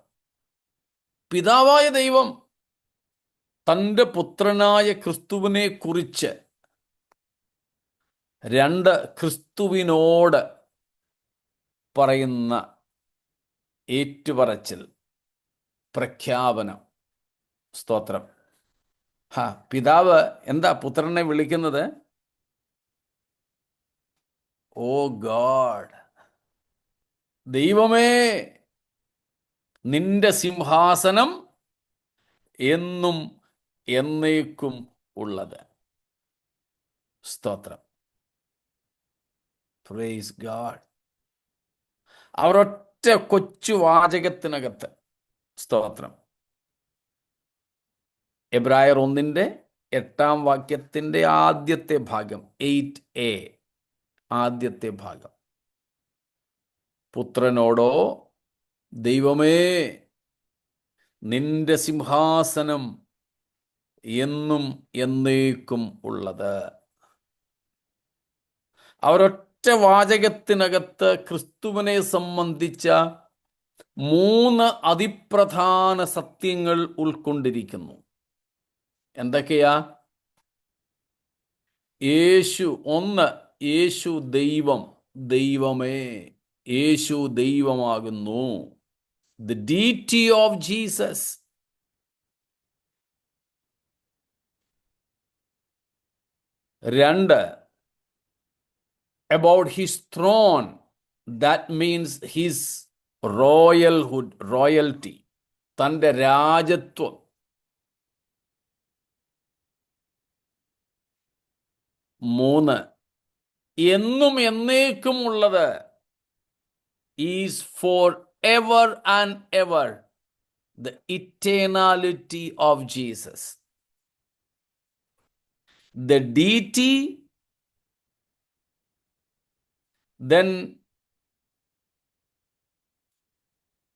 പിതാവായ ദൈവം തൻ്റെ പുത്രനായ ക്രിസ്തുവിനെ കുറിച്ച് ക്രിസ്തുവിനോട് പറയുന്ന ഏറ്റുപറച്ചിൽ, പ്രഖ്യാപനം. സ്തോത്രം. പിതാവ് എന്താ പുത്രനെ വിളിക്കുന്നത്? ഓ ഗോഡ്, ദൈവമേ, നിന്റെ സിംഹാസനം എന്നും എന്നേക്കും ഉള്ളത്. സ്തോത്രം. Praise God. അവരൊറ്റ കൊച്ചു വാചകത്തിനകത്ത്, സ്തോത്രം, എബ്രായർ 1:8 ആദ്യത്തെ ഭാഗം, 8a ആദ്യത്തെ ഭാഗം, പുത്രനോടോ ദൈവമേ, നിന്റെ സിംഹാസനം എന്നും എന്നേക്കും ഉള്ളത്. അവരൊറ്റ വാചകത്തിനകത്ത് ക്രിസ്തുവിനെ സംബന്ധിച്ച 3 അതിപ്രധാന സത്യങ്ങൾ ഉൾക്കൊണ്ടിരിക്കുന്നു. എന്തൊക്കെയാ? യേശു ദൈവം, ദൈവമേ, യേശു ദൈവമാകുന്നു. The deity of Jesus. 2, about his throne. That means his royalty. തൻ്റെ രാജത്വം. 3, എന്നും എന്നേക്കും ഉള്ളത്. Is forever and ever. The eternality of Jesus. The deity, then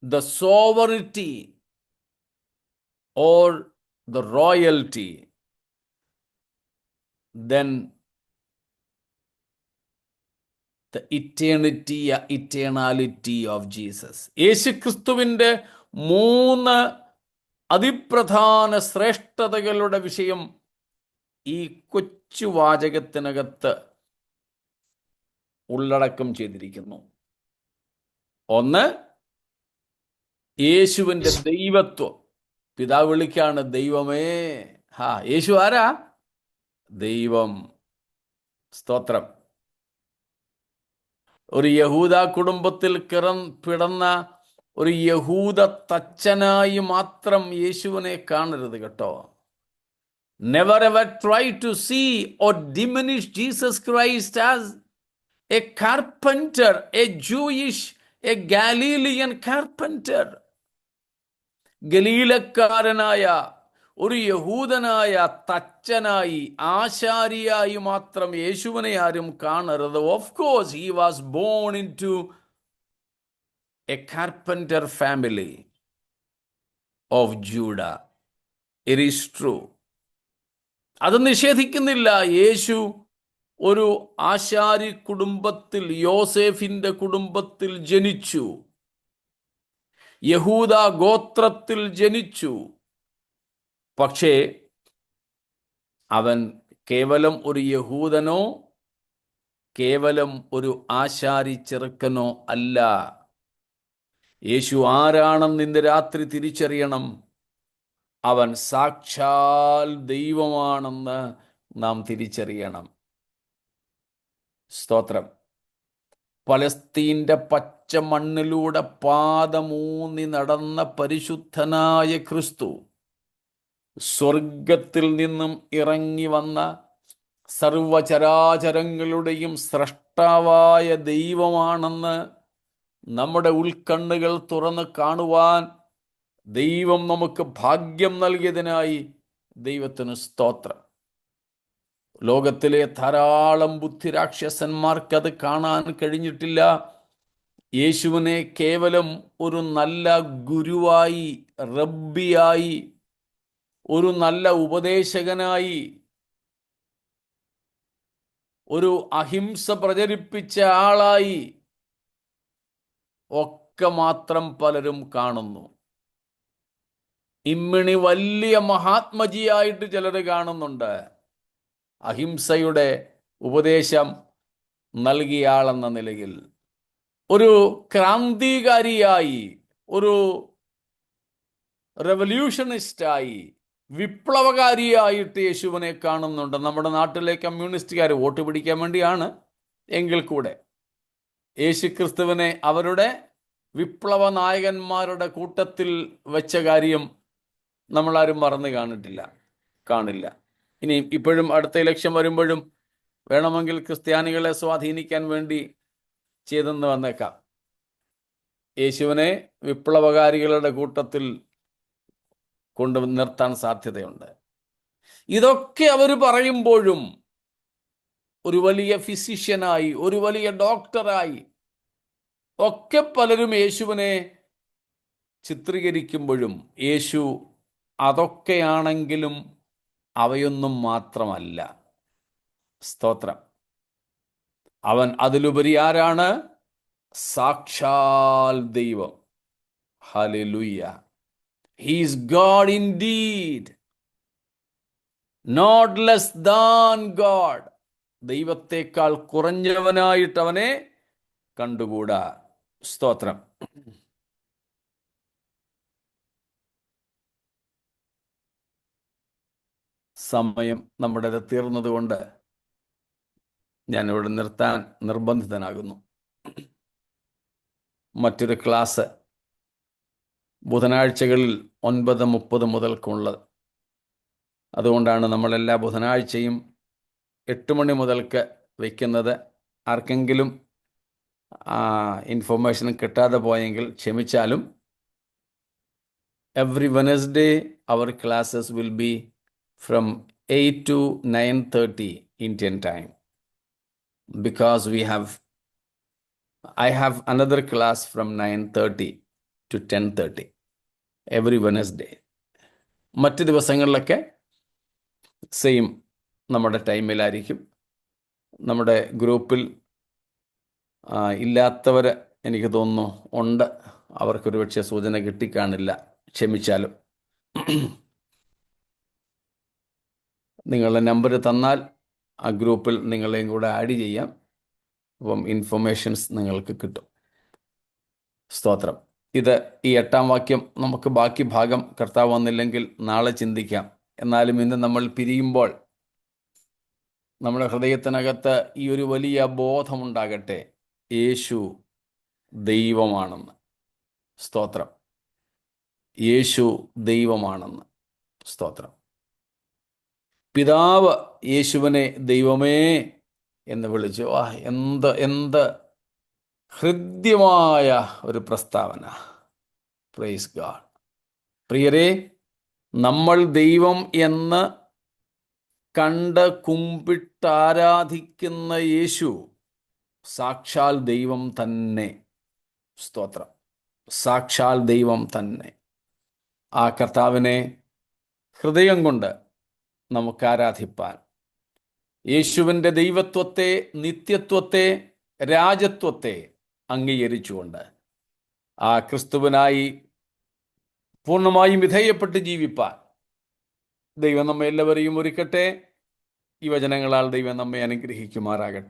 the sovereignty or the royalty, then the eternality of Jesus. യേശുക്രിസ്തുവിൻ്റെ 3 അതിപ്രധാന ശ്രേഷ്ഠതകളുടെ വിഷയം ഈ കൊച്ചു വാചകത്തിനകത്ത് ഉള്ളടക്കം ചെയ്തിരിക്കുന്നു. 1, യേശുവിൻ്റെ ദൈവത്വം. പിതാവ് വിളിക്കാണ് ദൈവമേ. യേശു ആരാ? ദൈവം. സ്തോത്രം. ഒരു യഹൂദ കുടുംബത്തിൽ പിറന്ന ഒരു യഹൂദ തച്ചനായി മാത്രം യേശുവിനെ കാണരുത് കേട്ടോ. Never ever try to see or diminish Jesus Christ as a carpenter, a Galilean carpenter. ഗലീലക്കാരനായ ഒരു യഹൂദനായ തച്ചനായി, ആശാരിയായി മാത്രം യേശുവിനെ ആരും കാണരുത്. Of course he was born into a carpenter family of Judah. It is true. അത് നിഷേധിക്കുന്നില്ല. യേശു ഒരു ആശാരി കുടുംബത്തിൽ, യോസേഫിന്റെ കുടുംബത്തിൽ ജനിച്ചു. യഹൂദ ഗോത്രത്തിൽ ജനിച്ചു. പക്ഷേ അവൻ കേവലം ഒരു യഹൂദനോ കേവലം ഒരു ആശാരി ചെറുക്കനോ അല്ല. യേശു ആരാണെന്ന് ഇന്ന് രാത്രി തിരിച്ചറിയണം. അവൻ സാക്ഷാൽ ദൈവമാണെന്ന് നാം തിരിച്ചറിയണം. സ്തോത്രം. പലസ്തീൻ്റെ പച്ച മണ്ണിലൂടെ പാദമൂന്നി നടന്ന പരിശുദ്ധനായ ക്രിസ്തു സ്വർഗത്തിൽ നിന്നും ഇറങ്ങി വന്ന സർവചരാചരങ്ങളുടെയും സ്രഷ്ടാവായ സ്രഷ്ടാവായ ദൈവമാണെന്ന് നമ്മുടെ ഉൾക്കണ്ണുകൾ തുറന്ന് കാണുവാൻ ദൈവം നമുക്ക് ഭാഗ്യം നൽകിയതിനായി ദൈവത്തിന് സ്തോത്രം. ലോകത്തിലെ ധാരാളം ബുദ്ധിരാക്ഷസന്മാർക്ക് അത് കാണാൻ കഴിഞ്ഞിട്ടില്ല. യേശുവിനെ കേവലം ഒരു നല്ല ഗുരുവായി, റബ്ബിയായി, ഒരു നല്ല ഉപദേശകനായി, ഒരു അഹിംസ പ്രചരിപ്പിച്ച ആളായി ഒക്കെ മാത്രം പലരും കാണുന്നു. ഇമ്മിണി വലിയ മഹാത്മജിയായിട്ട് ചിലർ കാണുന്നുണ്ട്. അഹിംസയുടെ ഉപദേശം നൽകിയ ആളെന്ന നിലയിൽ, ഒരു ക്രാന്തികാരിയായി, ഒരു റെവല്യൂഷണിസ്റ്റായി, വിപ്ലവകാരിയായിട്ട് യേശുവിനെ കാണുന്നുണ്ട്. നമ്മുടെ നാട്ടിലെ കമ്മ്യൂണിസ്റ്റുകാർ വോട്ട് പിടിക്കാൻ വേണ്ടിയാണ് എങ്കിൽ കൂടെ യേശുക്രിസ്തുവിനെ അവരുടെ വിപ്ലവ നായകന്മാരുടെ കൂട്ടത്തിൽ വെച്ച കാര്യം നമ്മളാരും മറന്നു കാണില്ല. ഇനി ഇപ്പോഴും അടുത്ത ഇലക്ഷൻ വരുമ്പോഴും വേണമെങ്കിൽ ക്രിസ്ത്യാനികളെ സ്വാധീനിക്കാൻ വേണ്ടി ചെയ്തെന്ന് വന്നേക്കാം. യേശുവിനെ വിപ്ലവകാരികളുടെ കൂട്ടത്തിൽ കൊണ്ട് നിർത്താൻ സാധ്യതയുണ്ട്. ഇതൊക്കെ അവർ പറയുമ്പോഴും ഒരു വലിയ ഫിസിഷ്യനായി, ഒരു വലിയ ഡോക്ടറായി ഒക്കെ പലരും യേശുവിനെ ചിത്രീകരിക്കുമ്പോഴും യേശു അതൊക്കെയാണെങ്കിലും അവയൊന്നും മാത്രമല്ല. സ്തോത്രം. അവൻ അതിലുപരി ആരാണ്? സാക്ഷാൽ ദൈവം. Hallelujah. He is God indeed, not less than God. ദൈവത്തെക്കാൾ കുറഞ്ഞവനായിട്ട് അവനെ കണ്ടുകൂടാ. സ്തോത്രം. സമയം നമ്മുടേത് തീർന്നതുകൊണ്ട് ഞാനിവിടെ നിർത്താൻ നിർബന്ധിതനാകുന്നു. മറ്റൊരു ക്ലാസ് ബുധനാഴ്ചകളിൽ 9:30 മുതൽക്കുള്ളത്. അതുകൊണ്ടാണ് നമ്മളെല്ലാ ബുധനാഴ്ചയും 8 മണി മുതൽക്ക് വയ്ക്കുന്നത്. ആർക്കെങ്കിലും ഇൻഫർമേഷൻ കിട്ടാതെ പോയെങ്കിൽ ക്ഷമിച്ചാലും. എവറി വെനസ്ഡേ അവർ classes will be from 8 to 9:30 Indian time, because I have another class from 9:30 to 10:30 every Wednesday. മറ്റ് ദിവസങ്ങളിലൊക്കെ സെയിം നമ്മുടെ ടൈമിലായിരിക്കും. നമ്മുടെ ഗ്രൂപ്പിൽ ഇല്ലാത്തവർ എനിക്ക് തോന്നുന്നു ഉണ്ട്. അവർക്കൊരു പക്ഷേ സൂചന കിട്ടിക്കാണില്ല, ക്ഷമിച്ചാലും. നിങ്ങളുടെ നമ്പർ തന്നാൽ ആ ഗ്രൂപ്പിൽ നിങ്ങളെയും കൂടെ ആഡ് ചെയ്യാം. അപ്പം ഇൻഫർമേഷൻസ് നിങ്ങൾക്ക് കിട്ടും. സ്തോത്രം. ഇത് ഈ 8-ാം വാക്യം നമുക്ക് ബാക്കി ഭാഗം കർത്താവ് വന്നില്ലെങ്കിൽ നാളെ ചിന്തിക്കാം. എന്നാലും ഇന്ന് നമ്മൾ പിരിയുമ്പോൾ നമ്മുടെ ഹൃദയത്തിനകത്ത് ഈ ഒരു വലിയ ബോധമുണ്ടാകട്ടെ, യേശു ദൈവമാണെന്ന്. സ്തോത്രം. യേശു ദൈവമാണെന്ന്. സ്തോത്രം. പിതാവ് യേശുവിനെ ദൈവമേ എന്ന് വിളിച്ചു. എന്ത് ഹൃദ്യമായ ഒരു പ്രസ്താവന. Praise God. പ്രിയരെ, നമ്മൾ ദൈവം എന്ന് കണ്ട് കുമ്പിട്ടാരാധിക്കുന്ന യേശു സാക്ഷാൽ ദൈവം തന്നെ. സ്തോത്രം. സാക്ഷാൽ ദൈവം തന്നെ. ആ കർത്താവിനെ ഹൃദയം കൊണ്ട് നമുക്ക് ആരാധിപ്പാൻ, യേശുവിൻ്റെ ദൈവത്വത്തെ, നിത്യത്വത്തെ, രാജത്വത്തെ അംഗീകരിച്ചുകൊണ്ട് ആ ക്രിസ്തുവിനായി പൂർണ്ണമായും വിധേയപ്പെട്ട് ജീവിപ്പാൻ ദൈവം നമ്മെ എല്ലാവരെയും ഒരുക്കട്ടെ. ഈ വചനങ്ങളാൽ ദൈവം നമ്മെ അനുഗ്രഹിക്കുമാറാകട്ടെ.